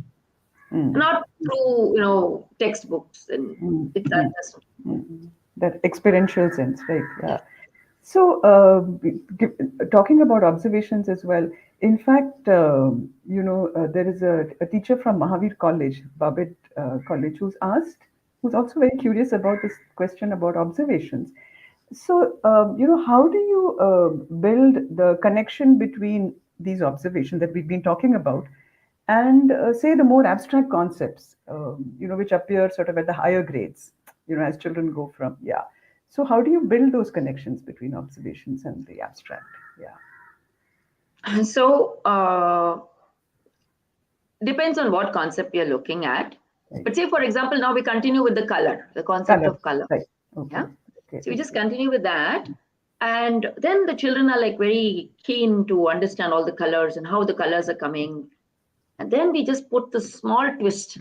Mm, not through, textbooks. And mm, it mm, does. mm. That experiential sense, right? Yeah. Yes. So, talking about observations as well, in fact, there is a teacher from Mahavir College, Babit College, who's also very curious about this question about observations. So, how do you build the connection between these observations that we've been talking about and, say, the more abstract concepts, which appear sort of at the higher grades, as children go from, yeah. So, how do you build those connections between observations and the abstract? Yeah. So, depends on what concept you're looking at. Right. But say, for example, now we continue with the color, the concept Color. of color. Right. Okay. Yeah. Okay. So we just Okay. continue with that. And then the children are like very keen to understand all the colors and how the colors are coming. And then we just put the small twist.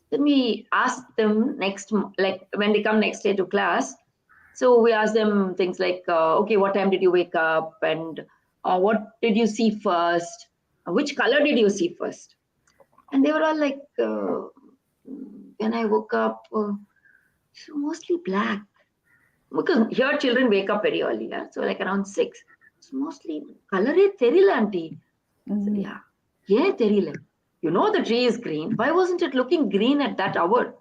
Then we ask them like when they come next day to class. So we ask them things like, okay, what time did you wake up? And what did you see first? Which color did you see first? And they were all like, when I woke up, so mostly black. Because here children wake up very early, yeah? So like around 6. It's mostly color therila auntie. So, Mm, yeah, yeah, therila. You know the tree is green. Why wasn't it looking green at that hour?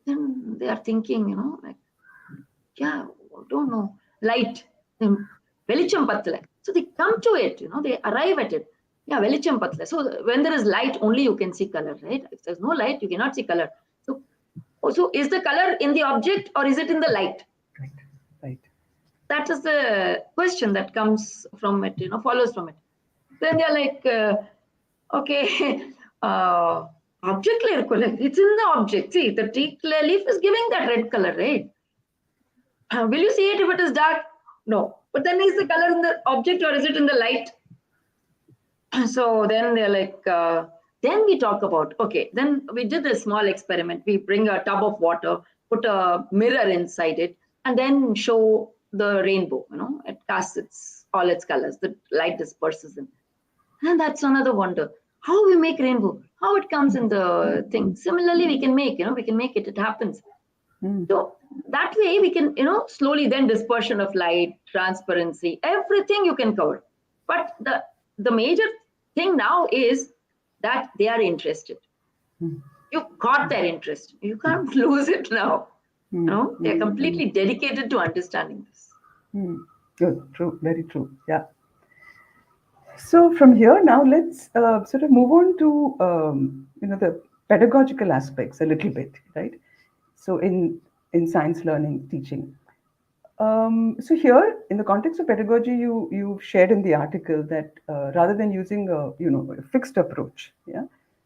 Then they are thinking, like, yeah, don't know. Light. Velicham pattala. So they come to it, they arrive at it. Yeah, velicham pattala. So when there is light, only you can see color, right? If there's no light, you cannot see color. So is the color in the object or is it in the light? right. Right. That is the question that comes from it, follows from it. Then they're like, okay, uh, object layer, it's in the object. See, the tree leaf is giving that red color, right? Will you see it if it is dark? No. But then is the color in the object or is it in the light? So then they're like, then we talk about, okay, then we did a small experiment. We bring a tub of water, put a mirror inside it, and then show the rainbow, it casts all its colors, the light disperses in. And that's another wonder. How we make rainbow, how it comes in the thing. Similarly, we can make, it happens. Mm, So that way we can, slowly then dispersion of light, transparency, everything you can cover. But the major thing now is that they are interested. mm, You caught their interest. You can't lose it now. mm, They're mm, mm, completely dedicated to understanding this. mm. Good. True. Very true. Yeah. So from here now, let's sort of move on to the pedagogical aspects a little bit, right? So in science learning teaching. So here, in the context of pedagogy, you shared in the article that rather than using a fixed approach, yeah,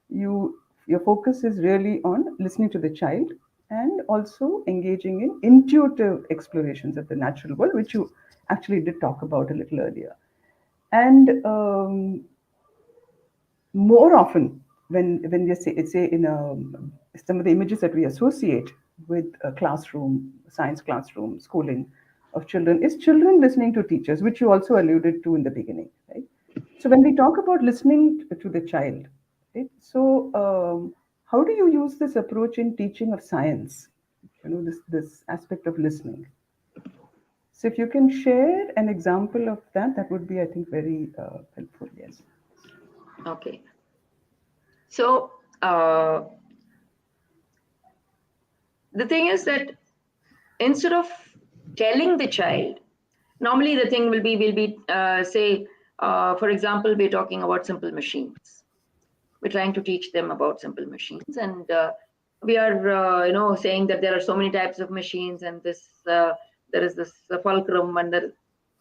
you your focus is really on listening to the child and also engaging in intuitive explorations of the natural world, which you actually did talk about a little earlier. And more often, when we say in some of the images that we associate with a classroom, science classroom, schooling of children, is children listening to teachers, which you also alluded to in the beginning, right? So when we talk about listening to the child, right? So how do you use this approach in teaching of science? This aspect of listening. So if you can share an example of that, that would be, I think, very helpful. Yes. Okay. So the thing is that instead of telling the child, normally the thing will be say, for example, we're talking about simple machines. We're trying to teach them about simple machines, and we are saying that there are so many types of machines, and this there is this fulcrum, and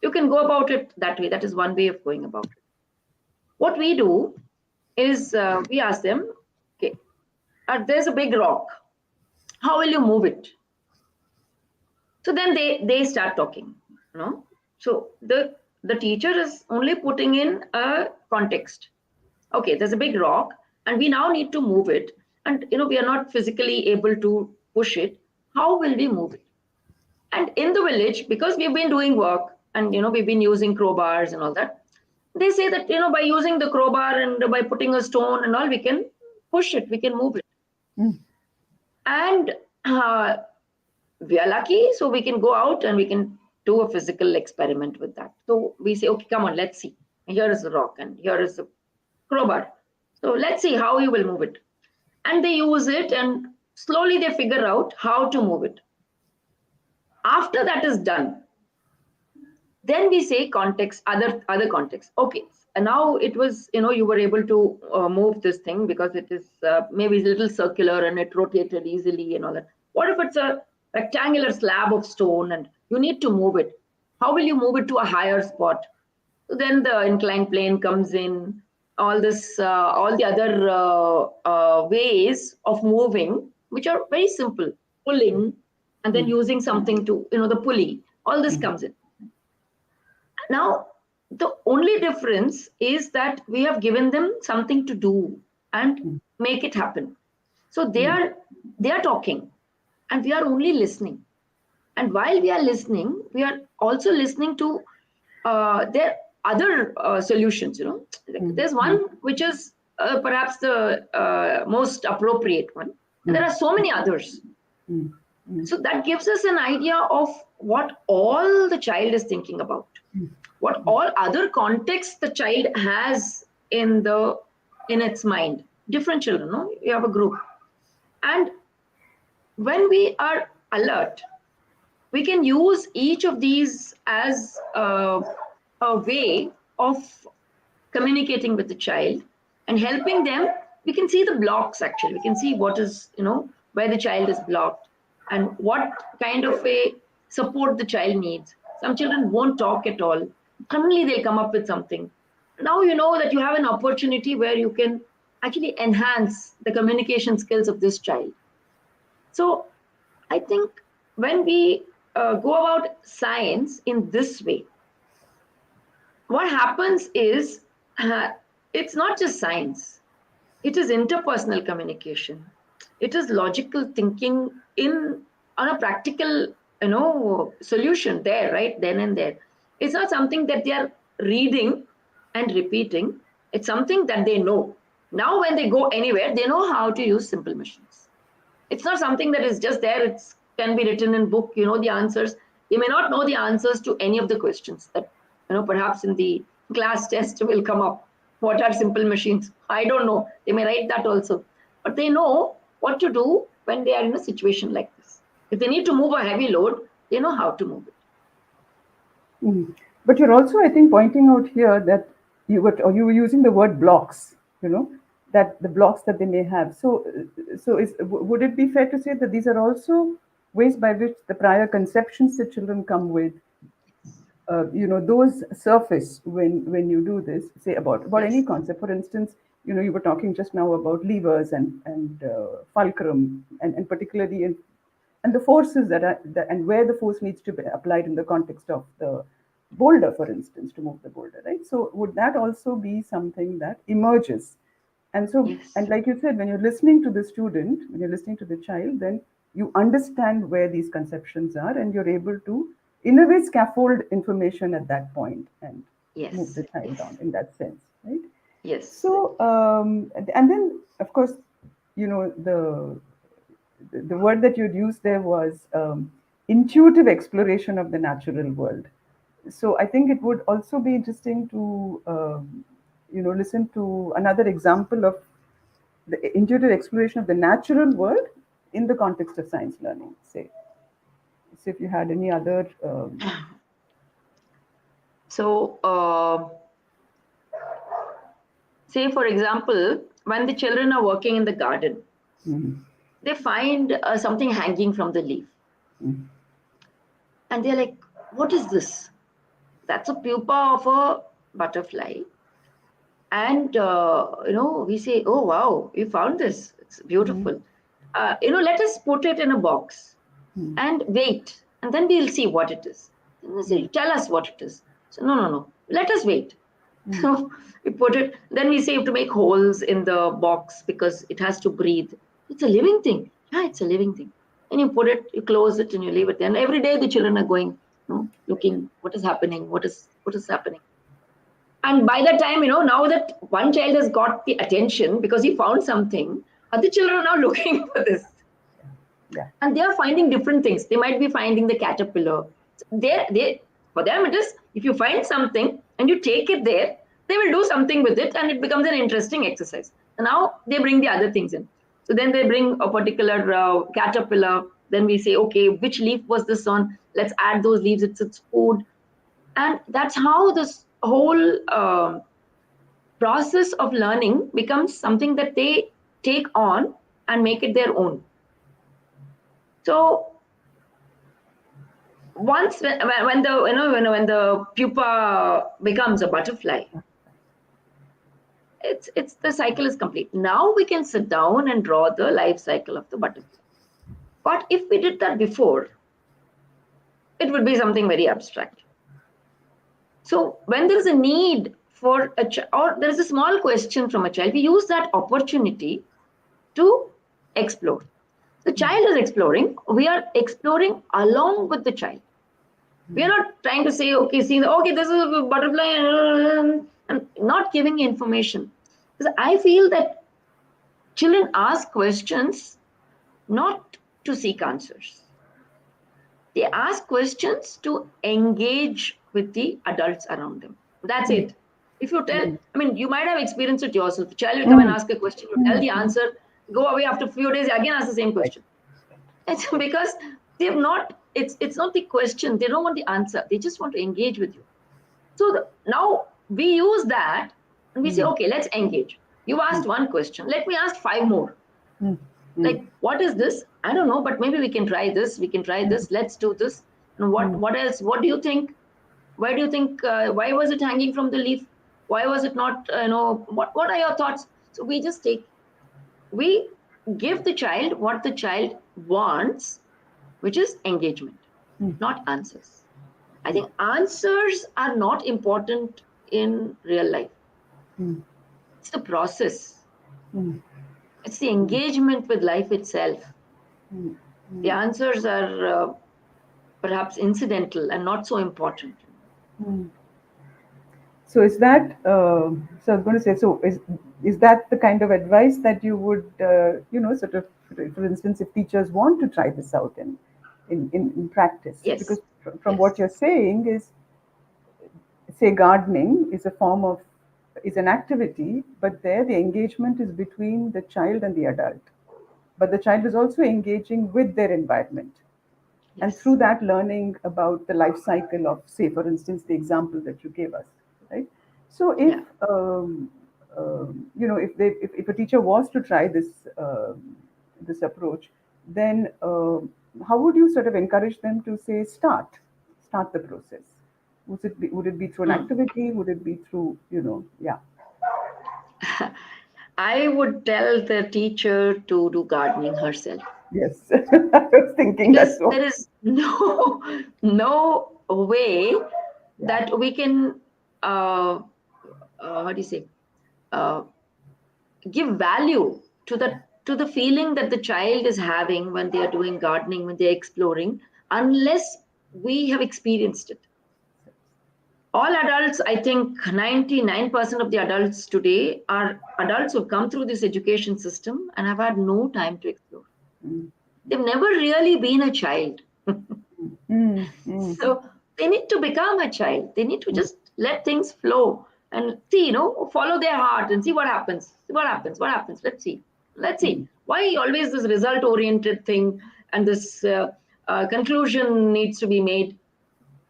You can go about it that way. That is one way of going about it. What we do is we ask them, okay, there's a big rock. How will you move it? So then they start talking. So the teacher is only putting in a context. Okay, there's a big rock, and we now need to move it, and we are not physically able to push it. How will we move it? And in the village, because we've been doing work, and we've been using crowbars and all that, they say that by using the crowbar and by putting a stone and all, we can push it, we can move it. And we are lucky, so we can go out and we can do a physical experiment with that. So we say, okay, come on, let's see. Here is the rock and here is the crowbar. So let's see how you will move it. And they use it, and slowly they figure out how to move it. After that is done, then we say context, other context. Okay, and now it was, you were able to move this thing because it is maybe a little circular and it rotated easily and all that. What if it's a rectangular slab of stone and you need to move it? How will you move it to a higher spot? So then the inclined plane comes in, all the other ways of moving, which are very simple, pulling, and then using something to, the pulley, all this comes in. Now, the only difference is that we have given them something to do and make it happen. So they are talking, and we are only listening. And while we are listening, we are also listening to their other solutions. There's one which is perhaps the most appropriate one, and there are so many others. So that gives us an idea of what all the child is thinking about, what all other contexts the child has in its mind. Different children, no? You have a group. And when we are alert, we can use each of these as a way of communicating with the child and helping them. We can see the blocks, actually. We can see what is, where the child is blocked and what kind of a support the child needs. Some children won't talk at all. Suddenly they'll come up with something. Now you know that you have an opportunity where you can actually enhance the communication skills of this child. So I think when we go about science in this way, what happens is it's not just science. It is interpersonal communication. It is logical thinking on a practical, solution there, right then and there. It's not something that they are reading and repeating. It's something that they know. Now, when they go anywhere, they know how to use simple machines. It's not something that is just there. It can be written in book. The answers. They may not know the answers to any of the questions that, perhaps in the class test will come up. What are simple machines? I don't know. They may write that also. But they know what to do when they are in a situation like this. If they need to move a heavy load, they know how to move it. But you're also, I think, pointing out here that you were using the word blocks, that the blocks that they may have. So would it be fair to say that these are also ways by which the prior conceptions that children come with, those surface when you do this, say about any concept. For instance, you were talking just now about levers and fulcrum, and particularly and the forces and where the force needs to be applied in the context of the boulder, for instance, to move the boulder, right? So would that also be something that emerges? And so, and like you said, when you're listening to the student, when you're listening to the child, then you understand where these conceptions are, and you're able to, in a way, scaffold information at that point and move the child on in that sense, right? Yes. So, and then, of course, the word that you'd used there was intuitive exploration of the natural world. So I think it would also be interesting to listen to another example of the intuitive exploration of the natural world in the context of science learning. Say, so if you had any other. Say, for example, when the children are working in the garden, they find something hanging from the leaf. And they're like, what is this? that's a pupa of a butterfly. And, we say, oh, wow, we found this. It's beautiful. Let us put it in a box and wait. And then we'll see what it is. And they say, tell us what it is. So, no. Let us wait. So we put it, then we say you have to make holes in the box because it has to breathe. It's a living thing. Yeah, it's a living thing. And you put it, you close it, and you leave it there. And every day the children are going, looking, what is happening? What is happening? And by the time, now that one child has got the attention because he found something, other children are now looking for this. Yeah. And they are finding different things. They might be finding the caterpillar. For them, it is, if you find something and you take it there, they will do something with it and it becomes an interesting exercise. And now they bring the other things in. So then they bring a particular caterpillar. Then we say, okay, which leaf was this on? Let's add those leaves. It's its food. And that's how this whole process of learning becomes something that they take on and make it their own. So once when the pupa becomes a butterfly, it's the cycle is complete. Now we can sit down and draw the life cycle of the butterfly. But if we did that before, it would be something very abstract. So when there is a need for a child, or there is a small question from a child, we use that opportunity to explore. The child is exploring. We are exploring along with the child. We are not trying to say, okay, this is a butterfly, and not giving information. Because I feel that children ask questions not to seek answers. They ask questions to engage with the adults around them. That's it. If you tell, you might have experienced it yourself. A child will come and ask a question, you tell the answer, go away after a few days, again ask the same question. It's because they've not, it's not the question, they don't want the answer, they just want to engage with you. So now we use that and we say, okay, let's engage. You asked one question, let me ask 5 more. Like, what is this? I don't know, but maybe we can try this, let's do this. And what else? What do you think? Why do you think, why was it hanging from the leaf? Why was it not, what are your thoughts? So we give the child what the child wants, which is engagement, not answers. I think answers are not important in real life. It's the process. It's the engagement with life itself. The answers are perhaps incidental and not so important. So is that, so I was going to say, so is that the kind of advice that you would, sort of, for instance, if teachers want to try this out in practice? Yes. Because from what you're saying is, say gardening is an activity, but there the engagement is between the child and the adult. But the child is also engaging with their environment. Yes. And through that learning about the life cycle of, say, for instance, the example that you gave us, right? So if, if a teacher was to try this approach, then how would you sort of encourage them to say, start the process? Would it be through an activity? Would it be through, I would tell the teacher to do gardening herself. Yes, I was thinking because that. There is no way that we can, how do you say, give value to the feeling that the child is having when they are doing gardening, when they are exploring, unless we have experienced it. All adults, I think 99% of the adults today are adults who have come through this education system and have had no time to explore. They've never really been a child. So they need to become a child. They need to just let things flow and see, follow their heart and see what happens. Let's see. Why always this result-oriented thing and this conclusion needs to be made?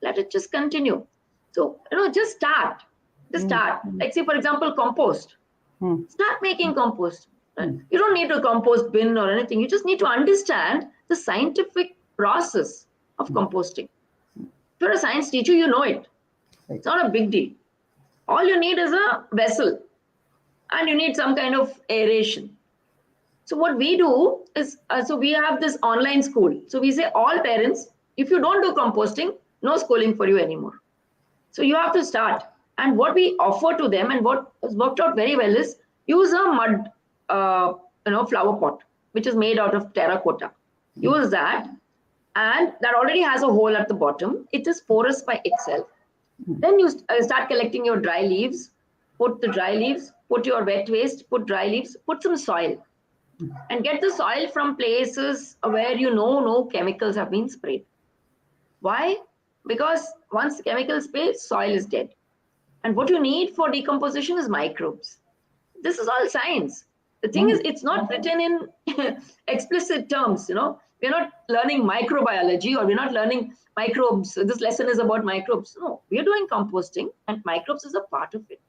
Let it just continue. So, just start. Like, say, for example, compost. Start making compost. You don't need a compost bin or anything. You just need to understand the scientific process of composting. If you're a science teacher, you know it. Right. It's not a big deal. All you need is a vessel, and you need some kind of aeration. So what we do is, so we have this online school. So we say all parents, if you don't do composting, no schooling for you anymore. So you have to start. And what we offer to them and what has worked out very well is use a mud, flower pot, which is made out of terracotta. Use that, and that already has a hole at the bottom. It is porous by itself. Then you start collecting your dry leaves, put the dry leaves, put your wet waste, put dry leaves, put some soil, and get the soil from places where you know no chemicals have been sprayed. Why? Because once chemicals spray, soil is dead. And what you need for decomposition is microbes. This is all science. The thing is, it's not written in explicit terms. We're not learning microbiology, or we're not learning microbes. This lesson is about microbes. No, we're doing composting, and microbes is a part of it.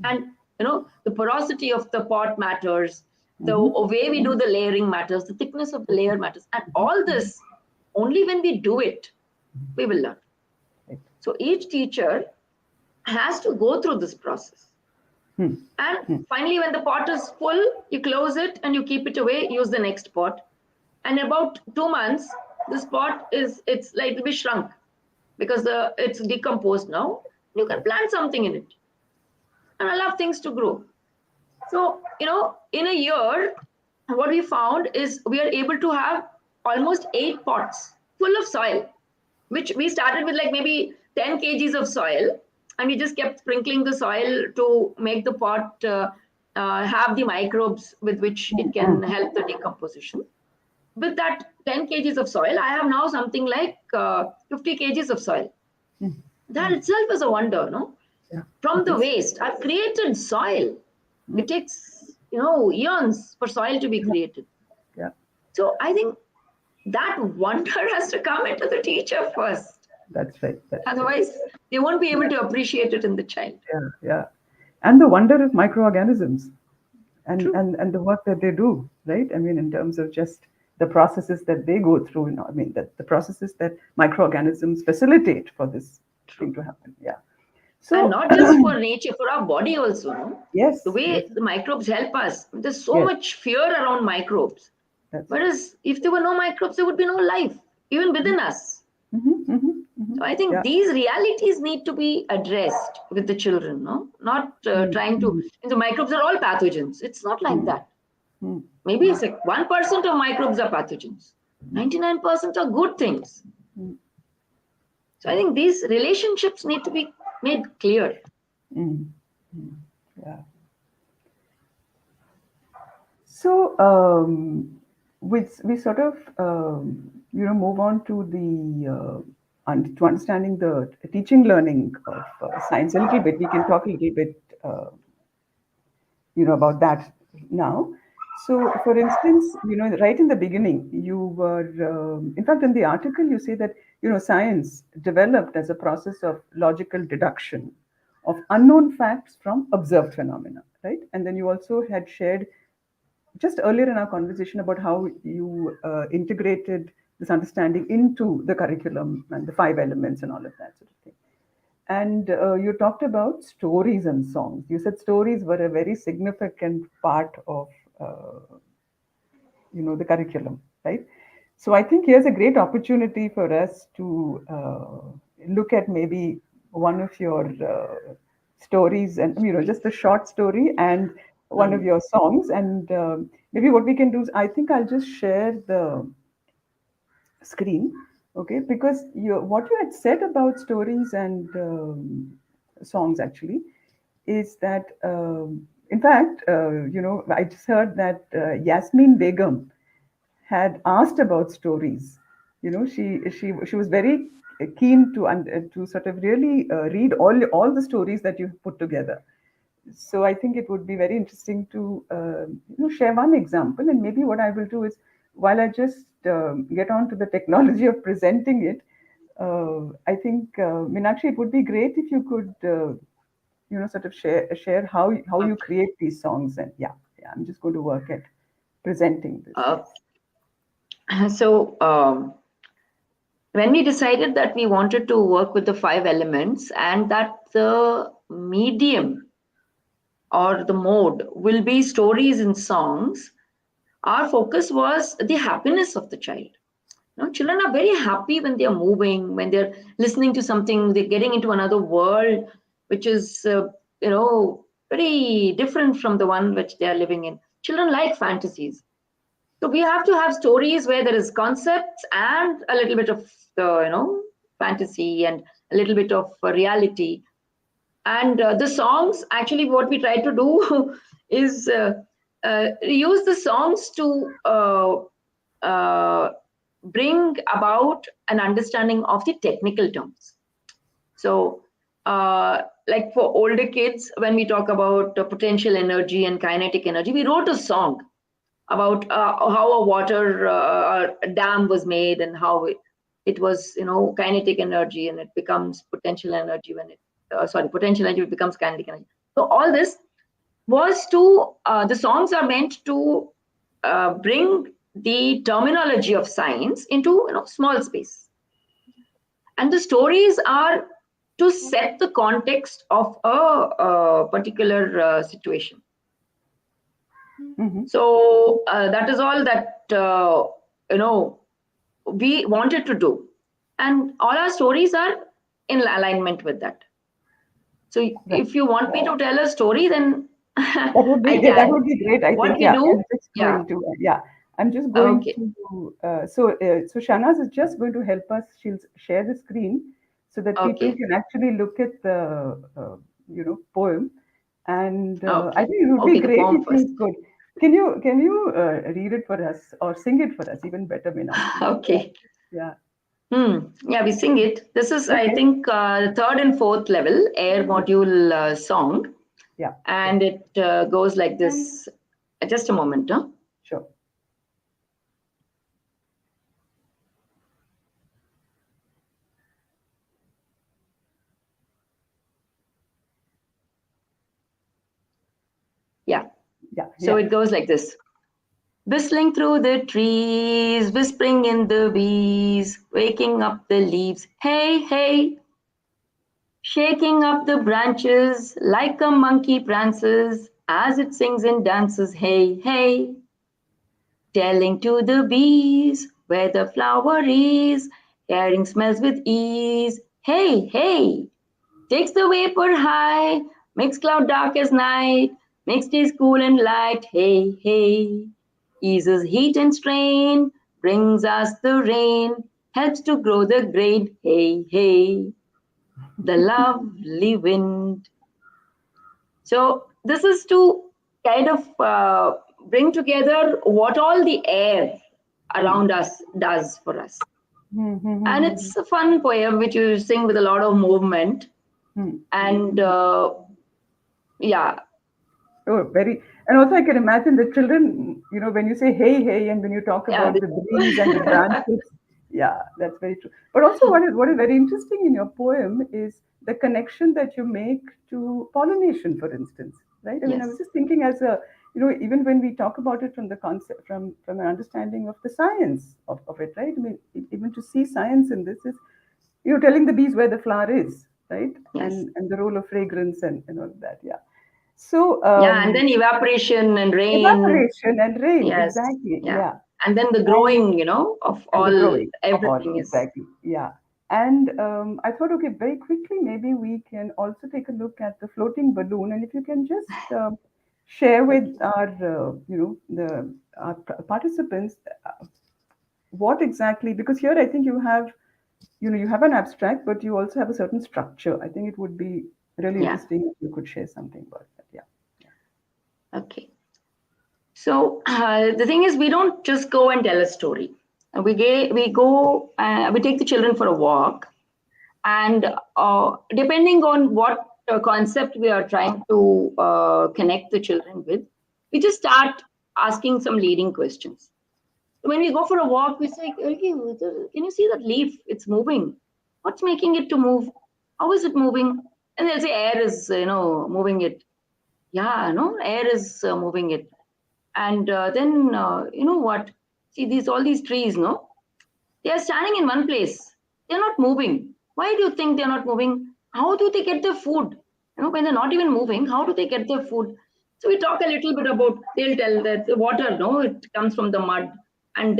And the porosity of the pot matters, the way we do the layering matters, the thickness of the layer matters, and all this, only when we do it, we will learn. So each teacher has to go through this process. And finally, when the pot is full, you close it and you keep it away, use the next pot. And about 2 months, this pot it's like to be shrunk, because it's decomposed now. You can plant something in it and allow things to grow. So, in a year, what we found is we are able to have almost 8 pots full of soil, which we started with like maybe 10 kgs of soil, and we just kept sprinkling the soil to make the pot have the microbes with which it can help the decomposition. With that 10 kgs of soil, I have now something like 50 kgs of soil. That itself is a wonder, no? Yeah. From the waste, I've created soil. It takes, eons for soil to be created. Yeah. So I think that wonder has to come into the teacher first. That's right. Otherwise, they won't be able to appreciate it in the child. Yeah. And the wonder of microorganisms and the work that they do, right? I mean, in terms of just the processes that they go through, the processes that microorganisms facilitate for this thing to happen. Yeah. So, and not just for nature, for our body also. No? Yes. The way the microbes help us. There's so much fear around microbes. Whereas if there were no microbes, there would be no life, even within us. So I think these realities need to be addressed with the children, no? Not trying to. The microbes are all pathogens. It's not like that. Maybe it's like 1% of microbes are pathogens. 99% are good things. So I think these relationships need to be made clear. Yeah. So we sort of move on to the to understanding the teaching learning of science a little bit. We can talk a little bit about that now. So, for instance, right in the beginning, you were, in fact, in the article, you say that, science developed as a process of logical deduction of unknown facts from observed phenomena, right? And then you also had shared just earlier in our conversation about how you integrated this understanding into the curriculum and the 5 elements and all of that sort of thing. And you talked about stories and songs. You said stories were a very significant part of the curriculum, right? So I think here's a great opportunity for us to look at maybe one of your stories, and just a short story and one of your songs. And maybe what we can do is, I think I'll just share the screen, okay? Because what you had said about stories and songs actually is that, in fact, I just heard that Yasmin Begum had asked about stories. She was very keen to sort of really read all the stories that you put together. So I think it would be very interesting to share one example, and maybe what I will do is, while I just get on to the technology of presenting it, I think Meenakshi, it would be great if you could sort of share how you create these songs. And I'm just going to work at presenting this. So when we decided that we wanted to work with the 5 elements and that the medium or the mode will be stories and songs, our focus was the happiness of the child. Children are very happy when they are moving, when they're listening to something, they're getting into another world, which is, very different from the one which they are living in. Children like fantasies. So we have to have stories where there is concepts and a little bit of, fantasy and a little bit of reality. And the songs, actually, what we try to do is use the songs to bring about an understanding of the technical terms. So, like for older kids, when we talk about potential energy and kinetic energy, we wrote a song about how a water dam was made and how it was, kinetic energy, and it becomes potential energy when it, potential energy becomes kinetic energy. So all this was to, the songs are meant to bring the terminology of science into, small space. And the stories are to set the context of a particular situation. Mm-hmm. So that is all that we wanted to do, and all our stories are in alignment with that. So Right. if you want me to tell a story, then That would be I that can. would be great. I What think. we Yeah, do, I'm just yeah, going to. Yeah, I'm just going okay, to. So Shanaz is just going to help us. She'll share the screen so that people okay, can actually look at the poem, and I okay, think it would be okay. The great poem if first. you could. Can you read it for us or sing it for us? Even better, Meenakshi. Okay. Yeah. Yeah, we sing it. This is, I Okay. think, the third and fourth level air module song, Yeah. Yeah. and it goes like this. Just a moment, huh? Sure. Yeah. Yeah. So Yeah. it goes like this. Whistling through the trees, whispering in the breeze, waking up the leaves. Hey, hey, shaking up the branches like a monkey prances as it sings and dances. Hey, hey, telling to the bees where the flower is, carrying smells with ease. Hey, hey, takes the vapor high, makes cloud dark as night, makes days cool and light. Hey, hey, eases heat and strain, brings us the rain, helps to grow the grain. Hey, hey, the lovely wind. So this is to kind of bring together what all the air Hmm. around us does for us. Hmm. Hmm. Hmm. And Hmm. it's a fun poem which you sing with a lot of movement. Hmm. And yeah, Oh, very. And also, I can imagine the children, when you say hey, hey, and when you talk yeah, about the breeze and the branches, yeah, that's very true. But also, what is very interesting in your poem is the connection that you make to pollination, for instance, right? I mean, I was yes, just thinking even when we talk about it from the concept, from an understanding of the science of it, right? I mean, even to see science in this is, telling the bees where the flower is, right? yes. And the role of fragrance and all of that, yeah. So, Yeah, and then evaporation and rain. evaporation and rain, Yes, exactly, yeah. yeah. And then the And growing, of and the all, growing of all, everything is, exactly, yeah. And I thought, okay, very quickly, maybe we can also take a look at the floating balloon, and if you can just share with okay. our, the our participants what exactly, because here I think you have an abstract, but you also have a certain structure. I think it would be really Yeah, interesting if you could share something about that. Yeah. okay. So the thing is, we don't just go and tell a story. We take the children for a walk, and depending on what concept we are trying to connect the children with, we just start asking some leading questions. When we go for a walk, we say, okay, can you see that leaf? It's moving. What's making it to move? How is it moving? And they'll say, air is, moving it. Yeah, no, air is moving it. And then, you know what? See, all these trees, no? They are standing in one place. they're not moving. Why do you think they're not moving? How do they get their food? When they're not even moving, how do they get their food? So we talk a little bit about, they'll tell that the water, no, it comes from the mud. And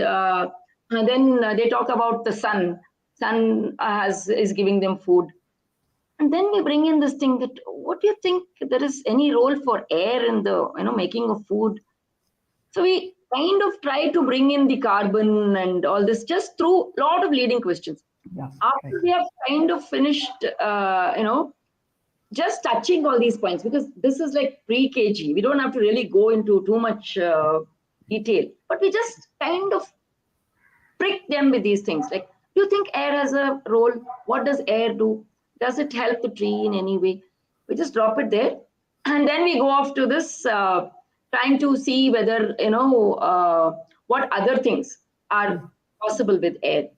then they talk about the sun. Sun is giving them food. And then we bring in this thing that, what do you think there is any role for air in the, making of food? So we kind of try to bring in the carbon and all this just through a lot of leading questions. Yeah, right. After we have kind of finished, just touching all these points, because this is like pre-KG. We don't have to really go into too much detail, but we just kind of prick them with these things. Like, do you think air has a role? What does air do? Does it help the tree in any way? We just drop it there. And then we go off to this, trying to see whether, what other things are possible with air.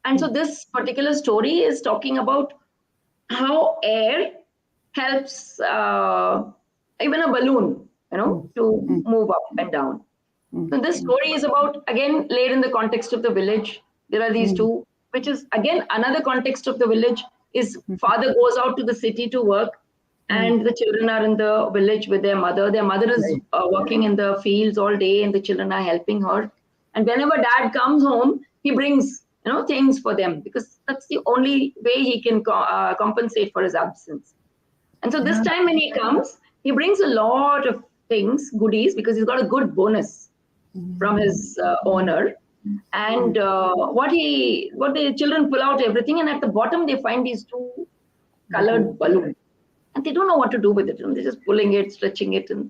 And so this particular story is talking about how air helps even a balloon, to move up and down. So this story is about, again, laid in the context of the village. There are these two, which is, again, another context of the village is father goes out to the city to work, and the children are in the village with their mother. Their mother is working in the fields all day, and the children are helping her. And whenever dad comes home, he brings, things for them, because that's the only way he can compensate for his absence. And so this time when he comes, he brings a lot of things, goodies, because he's got a good bonus from his owner. And what the children pull out everything, and at the bottom they find these two colored balloons, and they don't know what to do with it. And they're just pulling it, stretching it, and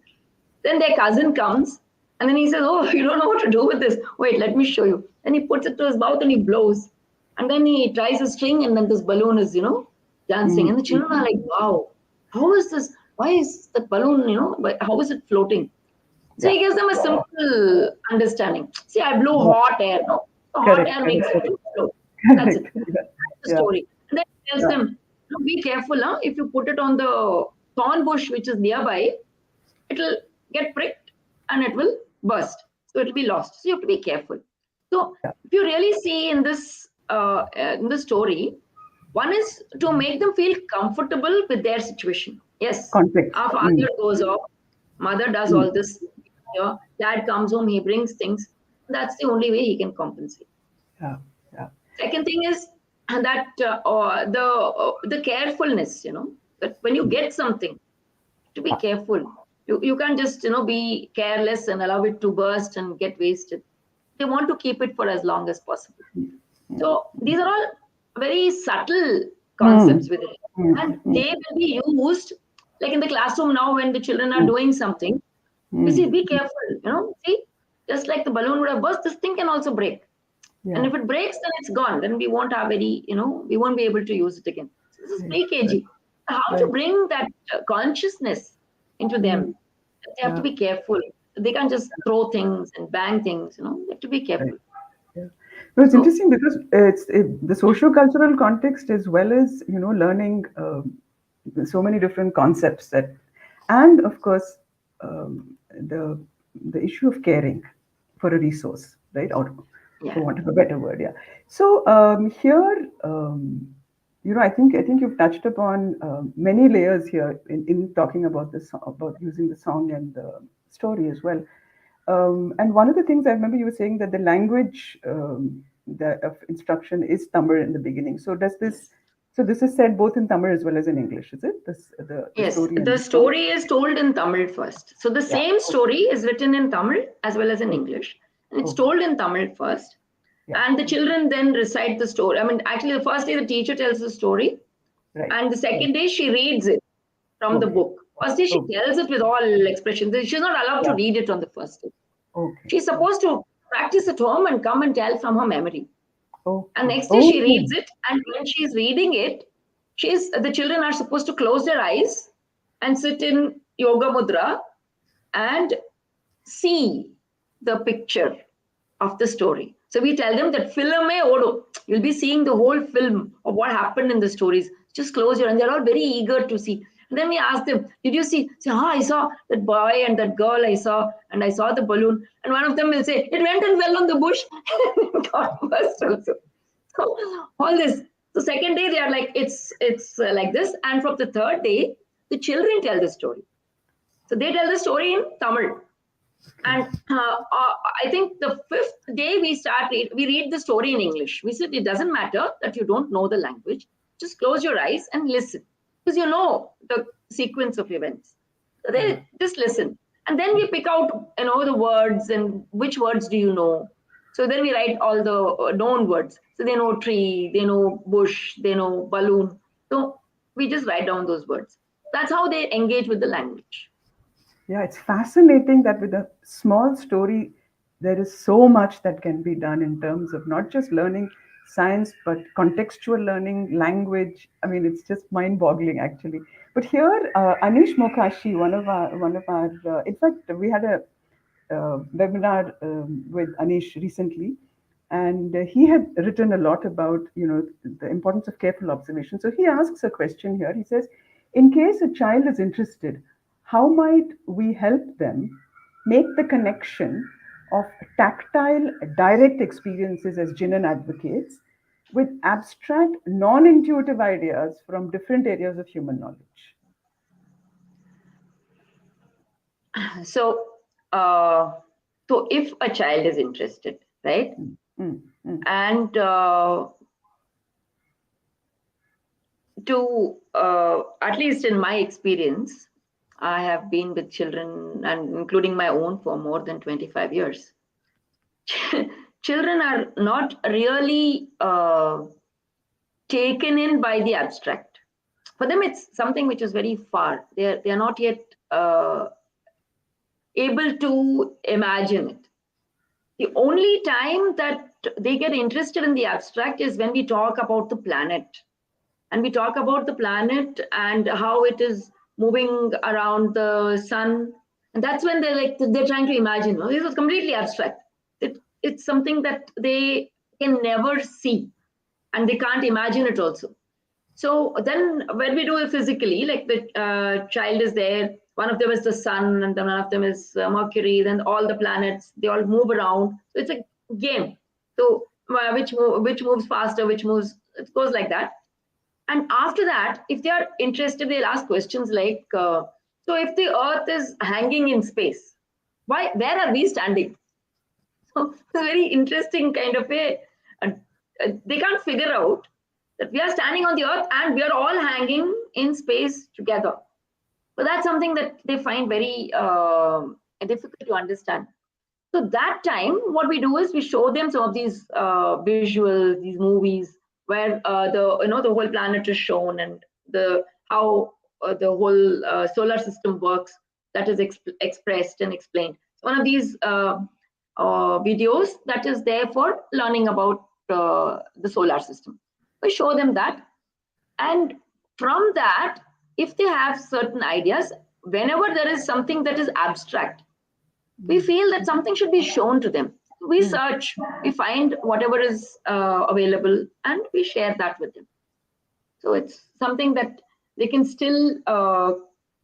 then their cousin comes, and then he says, "Oh, you don't know what to do with this? Wait, let me show you." Then he puts it to his mouth and he blows, and then he tries a string, and then this balloon is, dancing, and the children are like, "Wow, how is this? Why is the balloon, how is it floating?" So he gives them a simple understanding. See, I blow hot air now. So hot air makes it float. That's it. That's the story. And then he tells them, be careful, huh? If you put it on the thorn bush which is nearby, it'll get pricked and it will burst. So it'll be lost. So you have to be careful. So if you really see in this story, one is to make them feel comfortable with their situation. Yes, our father goes off, mother does all this. Dad comes home, he brings things. That's the only way he can compensate. Second thing is that the carefulness, that when you get something, to be careful. You can't just be careless and allow it to burst and get wasted. They want to keep it for as long as possible. So these are all very subtle concepts with it, and they will be used like in the classroom now when the children are doing something. You see, be careful, see, just like the balloon would have burst, this thing can also break. And if it breaks, then it's gone. Then we won't have any, we won't be able to use it again. So this is pre-KG. How to bring that consciousness into them. They have to be careful. They can't just throw things and bang things, they have to be careful. No, it's interesting because the socio-cultural context as well as, learning so many different concepts and of course, the issue of caring for a resource, right? Or for want of a better word, So here, I think you've touched upon many layers here in talking about this, about using the song and the story as well. And one of the things I remember you were saying that the language of instruction is Tamil in the beginning. So does this? So this is said both in Tamil as well as in English, is it? Yes, the story is told in Tamil first. So the same story is written in Tamil as well as in English. And it's told in Tamil first. And the children then recite the story. I mean, actually, the first day the teacher tells the story. And the second day she reads it from the book. First day she tells it with all expressions. She's not allowed to read it on the first day. She's supposed to practice at home and come and tell from her memory. And next day she reads it, and when she's reading it, the children are supposed to close their eyes and sit in yoga mudra and see the picture of the story. So we tell them that film mein odo. You'll be seeing the whole film of what happened in the stories. Just close your eyes. And they're all very eager to see. And then we ask them, did you see? Say, I saw that boy and that girl I saw the balloon. And one of them will say, it went and fell on the bush and got burst also. So all this. So second day they are like it's like this, and from the third day the children tell the story. So they tell the story in Tamil. And I think the fifth day we read the story in English. We said it doesn't matter that you don't know the language. Just close your eyes and listen, because you know the sequence of events. So they just listen, and then we pick out the words and which words do you know. So then we write all the known words. So they know tree, they know bush, they know balloon. So we just write down those words. That's how they engage with the language. Yeah, it's fascinating that with a small story, there is so much that can be done in terms of not just learning science, but contextual learning, language. I mean, it's just mind-boggling, actually. But here, Anish Mokashi, in fact, we had a webinar with Anish recently, and he had written a lot about the importance of careful observation. So he asks a question here. He says, in case a child is interested, how might we help them make the connection of tactile direct experiences, as Jinan advocates, with abstract non-intuitive ideas from different areas of human knowledge? So, so if a child is interested, right, and at least in my experience, I have been with children, and including my own, for more than 25 years. Children are not really taken in by the abstract. For them, it's something which is very far. They are not yet able to imagine it. The only time that they get interested in the abstract is when we talk about the planet. And we talk about the planet and how it is moving around the sun. And that's when they're trying to imagine. This is completely abstract. It's something that they can never see, and they can't imagine it also. So then when we do it physically, like the child is there, one of them is the sun, and then one of them is Mercury, then all the planets, they all move around. So it's a game. So which moves faster, which moves, it goes like that. And after that, if they are interested, they'll ask questions like, so if the Earth is hanging in space, where are we standing? So it's a very interesting kind of they can't figure out that we are standing on the Earth and we are all hanging in space together. But that's something that they find very difficult to understand. So that time, what we do is we show them some of these visuals, these movies, where the whole planet is shown, and how the whole solar system works. That is expressed and explained. So one of these videos that is there for learning about the solar system. We show them that, and from that, if they have certain ideas, whenever there is something that is abstract, we feel that something should be shown to them. We search, we find whatever is available, and we share that with them. So it's something that they can still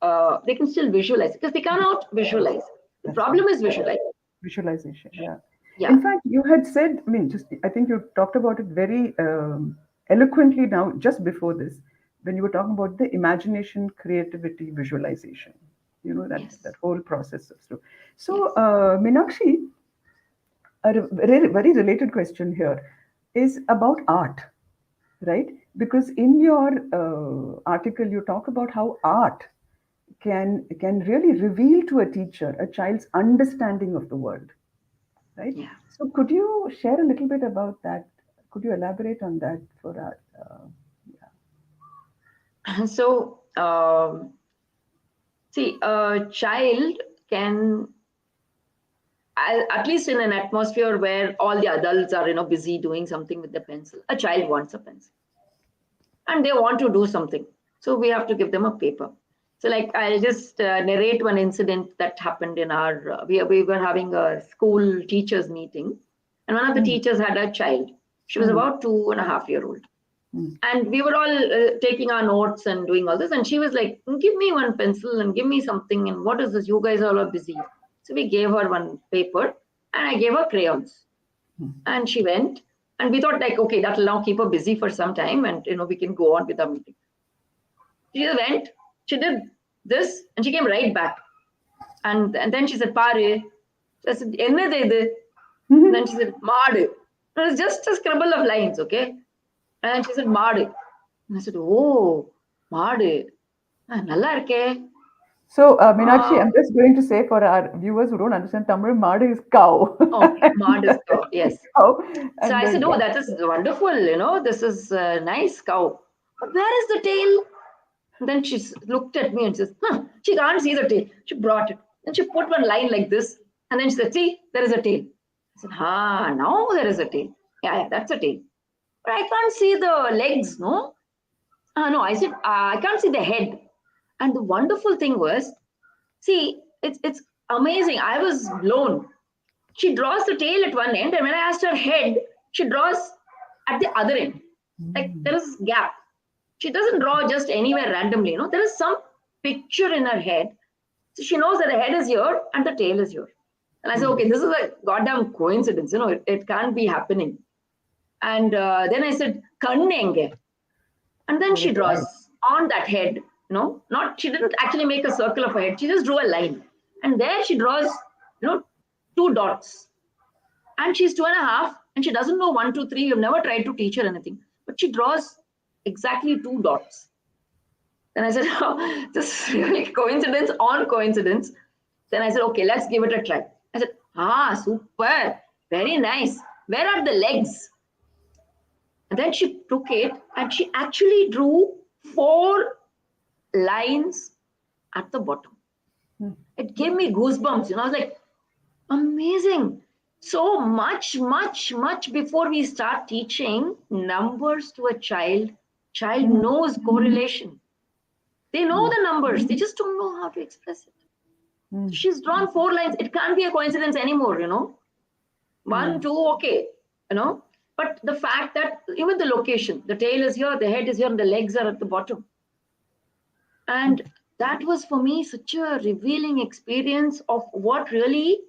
visualize, because they cannot visualize. The problem is Visualization. Yeah. Yeah. In fact, you had said, I think you talked about it very eloquently now, just before this, when you were talking about the imagination, creativity, visualization, that whole process of stuff. So, Meenakshi, a very related question here is about art, right? Because in your article, you talk about how art can really reveal to a teacher a child's understanding of the world, right? Yeah. So could you share a little bit about that? Could you elaborate on that for our? So, see, a child can, at least in an atmosphere where all the adults are, busy doing something with the pencil, a child wants a pencil, and they want to do something. So we have to give them a paper. So, like, I'll just narrate one incident that happened in our. We were having a school teachers meeting, and one of the teachers had a child. She was about 2.5 years old. And we were all taking our notes and doing all this. And she was like, give me one pencil and give me something. And what is this? You guys all are busy. So we gave her one paper, and I gave her crayons. And she went And we thought like, okay, that'll now keep her busy for some time, and we can go on with our meeting. She went, she did this, and she came right back. And then she said, Pare. I said, Ennadu idu? And then she said, Maadu. It was just a scribble of lines, okay? And then she said, Maadu. And I said, oh, Maadu. Nalla irukke. So, Meenakshi, I'm just going to say for our viewers who don't understand Tamil, Madu is cow. Okay, Maad is cow, yes. Cow. So And I then, said, oh, that is wonderful, this is a nice cow. But where is the tail? And then she looked at me and says, she can't see the tail. She brought it. Then she put one line like this. And then she said, see, there is a tail. I said, now there is a tail. Yeah, that's a tail. But I can't see the legs, no? No, I said, I can't see the head. And the wonderful thing was, see, it's amazing. I was blown. She draws the tail at one end, and when I asked her head, she draws at the other end. Like there is gap. She doesn't draw just anywhere randomly, There is some picture in her head. So she knows that the head is here and the tail is here. And I said, okay, this is a goddamn coincidence, it can't be happening. And then I said, kannenge. And then she draws on that head, she didn't actually make a circle of her head. She just drew a line. And there she draws, 2 dots. And she's 2.5, and she doesn't know 1, 2, 3. We've never tried to teach her anything. But she draws exactly 2 dots. Then I said, oh, this is really coincidence on coincidence. Then I said, okay, let's give it a try. I said, super, very nice. Where are the legs? And then she took it and she actually drew 4 lines at the bottom. It gave me goosebumps. I was like, amazing. So much before we start teaching numbers to a child knows correlation. They know the numbers. They just don't know how to express it. She's drawn 4 lines. It can't be a coincidence anymore, 1, 2, okay, But the fact that even the location, the tail is here, the head is here, and the legs are at the bottom. And that was for me such a revealing experience of what really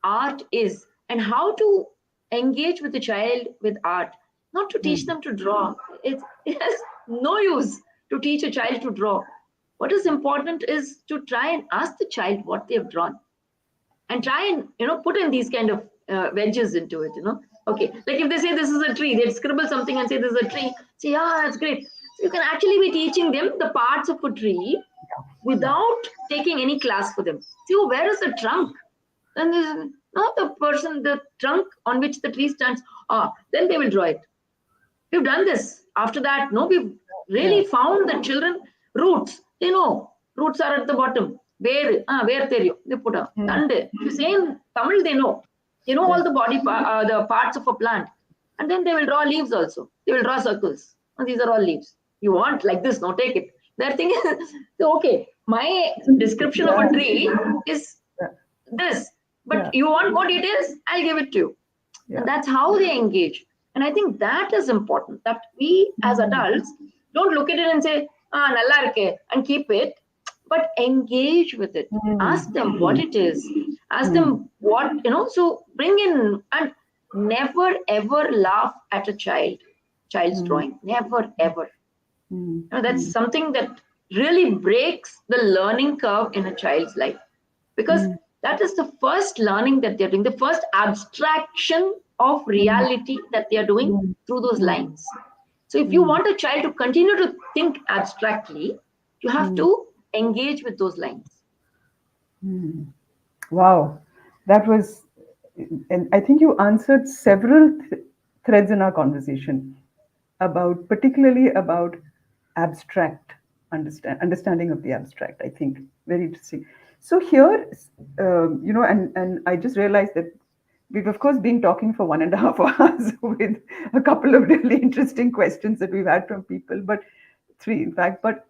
art is and how to engage with the child with art, not to teach them to draw. It has no use to teach a child to draw. What is important is to try and ask the child what they have drawn and try and, put in these kind of wedges into it, Okay, like if they say this is a tree, they'd scribble something and say this is a tree. Say, that's great. So you can actually be teaching them the parts of a tree without taking any class for them. See, where is the trunk? Then there's not the trunk on which the tree stands. Then they will draw it. We've done this. After that, we've really found the children roots. They know roots are at the bottom. Where theriyum? They put up. Thande. If you say in Tamil, they know. They know all the the parts of a plant. And then they will draw leaves also. They will draw circles. And these are all leaves. You want like this? No, take it. They're thinking, okay, my description of a tree is this. But you want more details? I'll give it to you. And that's how they engage. And I think that is important, that we as adults don't look at it and say, nalla irukke, and keep it, but engage with it. Ask them what it is. Ask them what, so bring in, and never ever laugh at a child's drawing. Never ever. That's something that really breaks the learning curve in a child's life, because that is the first learning that they're doing, the first abstraction of reality that they are doing through those lines. So if you want a child to continue to think abstractly, you have to engage with those lines. Wow, that was, and I think you answered several threads in our conversation particularly about abstract understanding of the abstract. I think very interesting. So here, and I just realized that we've of course been talking for 1.5 hours with a couple of really interesting questions that we've had from people, but 3 in fact. But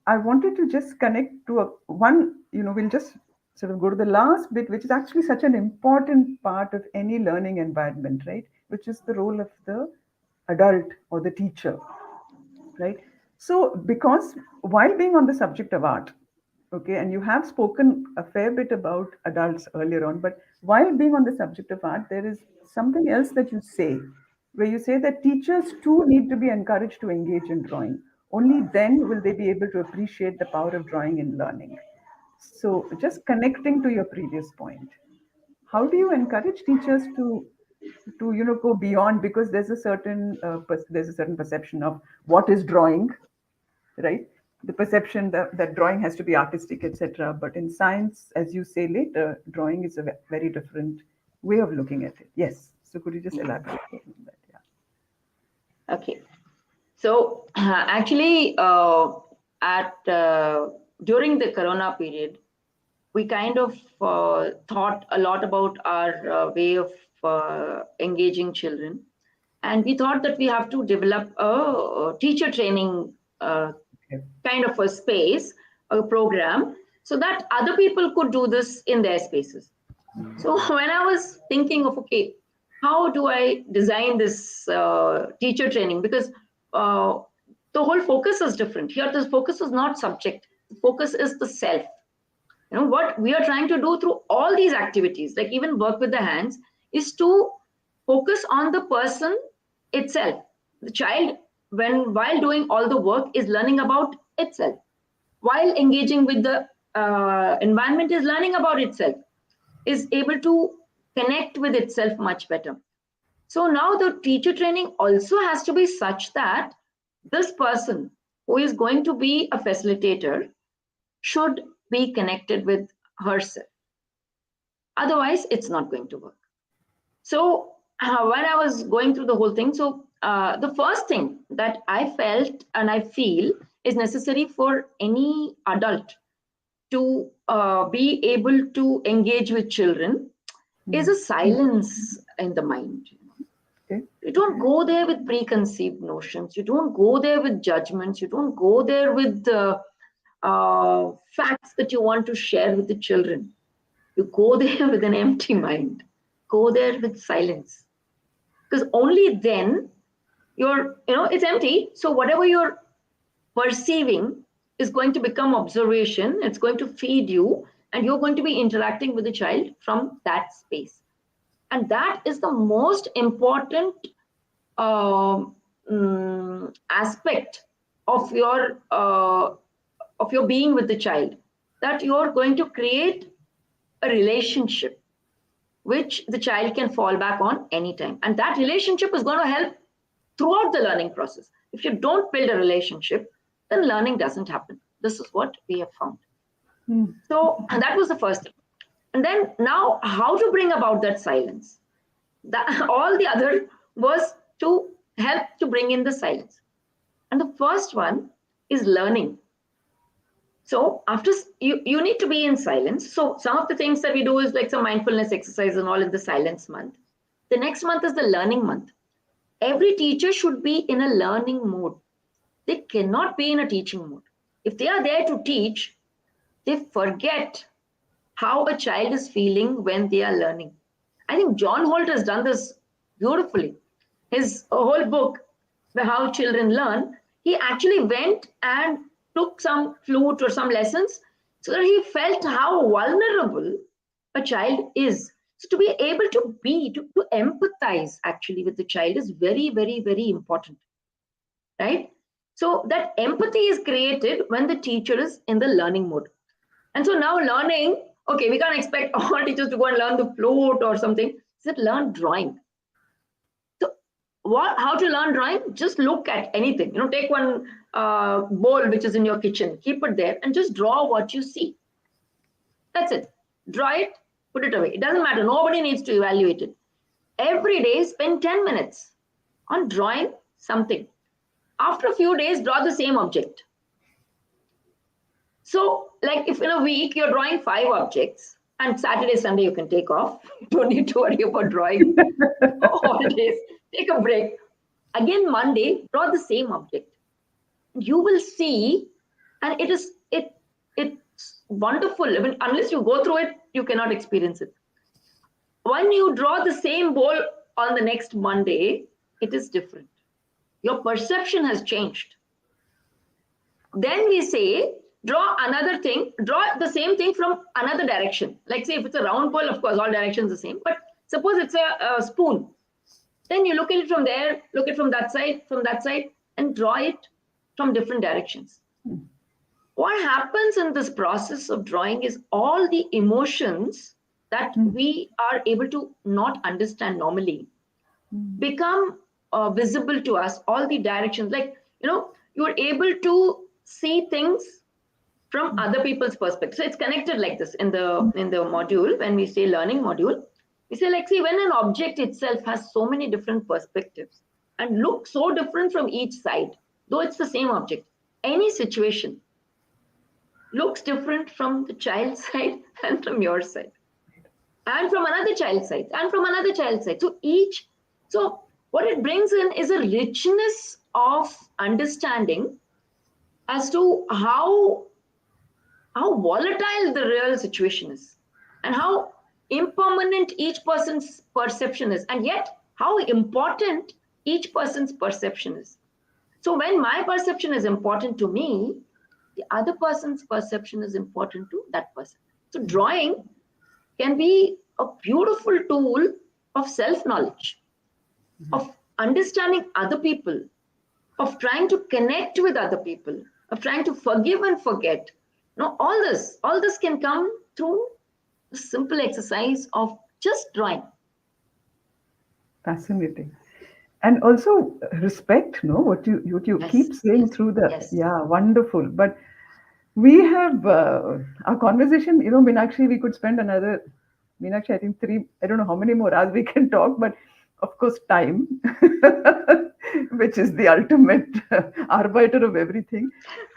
I wanted to just connect to one. We'll just sort of go to the last bit, which is actually such an important part of any learning environment, right? Which is the role of the adult or the teacher, right? So, because while being on the subject of art, okay, and you have spoken a fair bit about adults earlier on, but while being on the subject of art, there is something else that you say, where you say that teachers too need to be encouraged to engage in drawing. Only then will they be able to appreciate the power of drawing in learning. So, just connecting to your previous point, how do you encourage teachers to go beyond, because there's a certain there's a certain perception of what is drawing, right? The perception that drawing has to be artistic, etc. But in science, as you say later, drawing is a very different way of looking at it. Yes. So could you just elaborate on that? Yeah. Okay. So actually, at during the Corona period, we kind of thought a lot about our way of engaging children, and we thought that we have to develop a teacher training Okay. kind of a space, a program, so that other people could do this in their spaces. So when I was thinking of, okay, how do I design this teacher training? Because the whole focus is different. Here, the focus is not subject. The focus is the self. What we are trying to do through all these activities, like even work with the hands, is to focus on the person itself. The child, while doing all the work, is learning about itself. While engaging with the environment, is learning about itself, is able to connect with itself much better. So now the teacher training also has to be such that this person who is going to be a facilitator should be connected with herself. Otherwise, it's not going to work. So when I was going through the whole thing, so the first thing that I felt and I feel is necessary for any adult to be able to engage with children is a silence in the mind. Okay. You don't go there with preconceived notions. You don't go there with judgments. You don't go there with facts that you want to share with the children. You go there with an empty mind. Go there with silence. Because only then it's empty. So whatever you're perceiving is going to become observation. It's going to feed you, and you're going to be interacting with the child from that space. And that is the most important aspect of your being with the child, that you're going to create a relationship which the child can fall back on anytime. And that relationship is going to help throughout the learning process. If you don't build a relationship, then learning doesn't happen. This is what we have found. So that was the first thing. And then now, how to bring about that silence? All the other was to help to bring in the silence. And the first one is learning. So after you need to be in silence. So some of the things that we do is like some mindfulness exercise and all in the silence month. The next month is the learning month. Every teacher should be in a learning mode. They cannot be in a teaching mode. If they are there to teach, they forget how a child is feeling when they are learning. I think John Holt has done this beautifully. His whole book, How Children Learn, he actually went and took some flute or some lessons so that he felt how vulnerable a child is. So to be able to empathize actually with the child is very, very, very important, right? So that empathy is created when the teacher is in the learning mode. And so now learning, okay, we can't expect all teachers to go and learn the flute or something. Said learn drawing. So how to learn drawing? Just look at anything. Take one bowl which is in your kitchen, keep it there, and just draw what you see. That's it. Draw it, put it away. It doesn't matter. Nobody needs to evaluate it. Every day, spend 10 minutes on drawing something. After a few days, draw the same object. So, like if in a week you're drawing 5 objects, and Saturday, Sunday you can take off. You don't need to worry about drawing all days. Take a break. Again, Monday, draw the same object. You will see, and it's wonderful. I mean, unless you go through it, you cannot experience it. When you draw the same bowl on the next Monday, it is different. Your perception has changed. Then we say, draw another thing, draw the same thing from another direction. Like say if it's a round bowl, of course, all directions the same. But suppose it's a spoon. Then you look at it from there, look at it from that side, and draw it from different directions. What happens in this process of drawing is all the emotions that we are able to not understand normally become visible to us, all the directions. Like, you are able to see things from other people's perspective. So it's connected like this in the module. When we say learning module, we say, like, see, when an object itself has so many different perspectives and look so different from each side, though it's the same object, any situation looks different from the child's side and from your side and from another child's side and from another child's side. So what it brings in is a richness of understanding as to how volatile the real situation is, and how impermanent each person's perception is, and yet how important each person's perception is. So when my perception is important to me, the other person's perception is important to that person. So drawing can be a beautiful tool of self-knowledge, of understanding other people, of trying to connect with other people, of trying to forgive and forget. All this can come through a simple exercise of just drawing. Fascinating. And also respect, no, what you keep saying through the, yes. Yeah, wonderful. But we have our conversation, Meenakshi, we could spend another, Meenakshi, I think I don't know how many more hours we can talk, but of course, time, which is the ultimate arbiter of everything.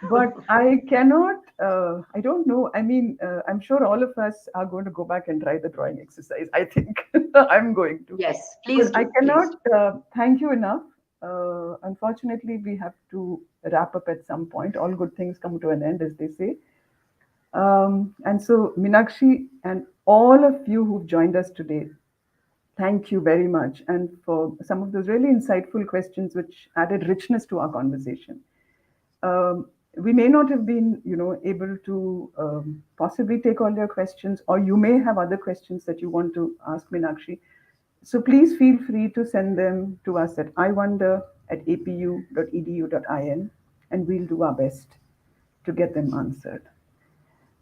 But I cannot, I don't know. I mean, I'm sure all of us are going to go back and try the drawing exercise. I think I'm going to. Yes, please do. I cannot thank you enough. Unfortunately, we have to wrap up at some point. All good things come to an end, as they say. And so, Meenakshi and all of you who've joined us today, thank you very much. And for some of those really insightful questions which added richness to our conversation. We may not have been, able to possibly take all your questions, or you may have other questions that you want to ask Meenakshi. So please feel free to send them to us at iwonder@apu.edu.in, and we'll do our best to get them answered.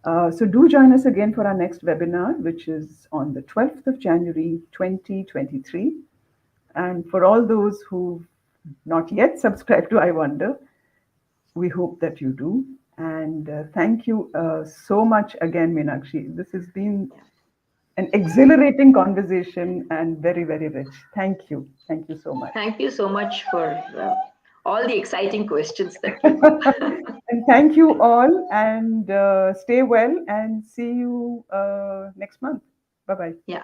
So do join us again for our next webinar, which is on the 12th of January, 2023. And for all those who've not yet subscribed to iWonder, we hope that you do. And thank you so much again, Meenakshi. This has been an exhilarating conversation and very, very rich. Thank you. Thank you so much. Thank you so much for all the exciting questions that you And thank you all, and stay well, and see you next month. Bye-bye. Yeah.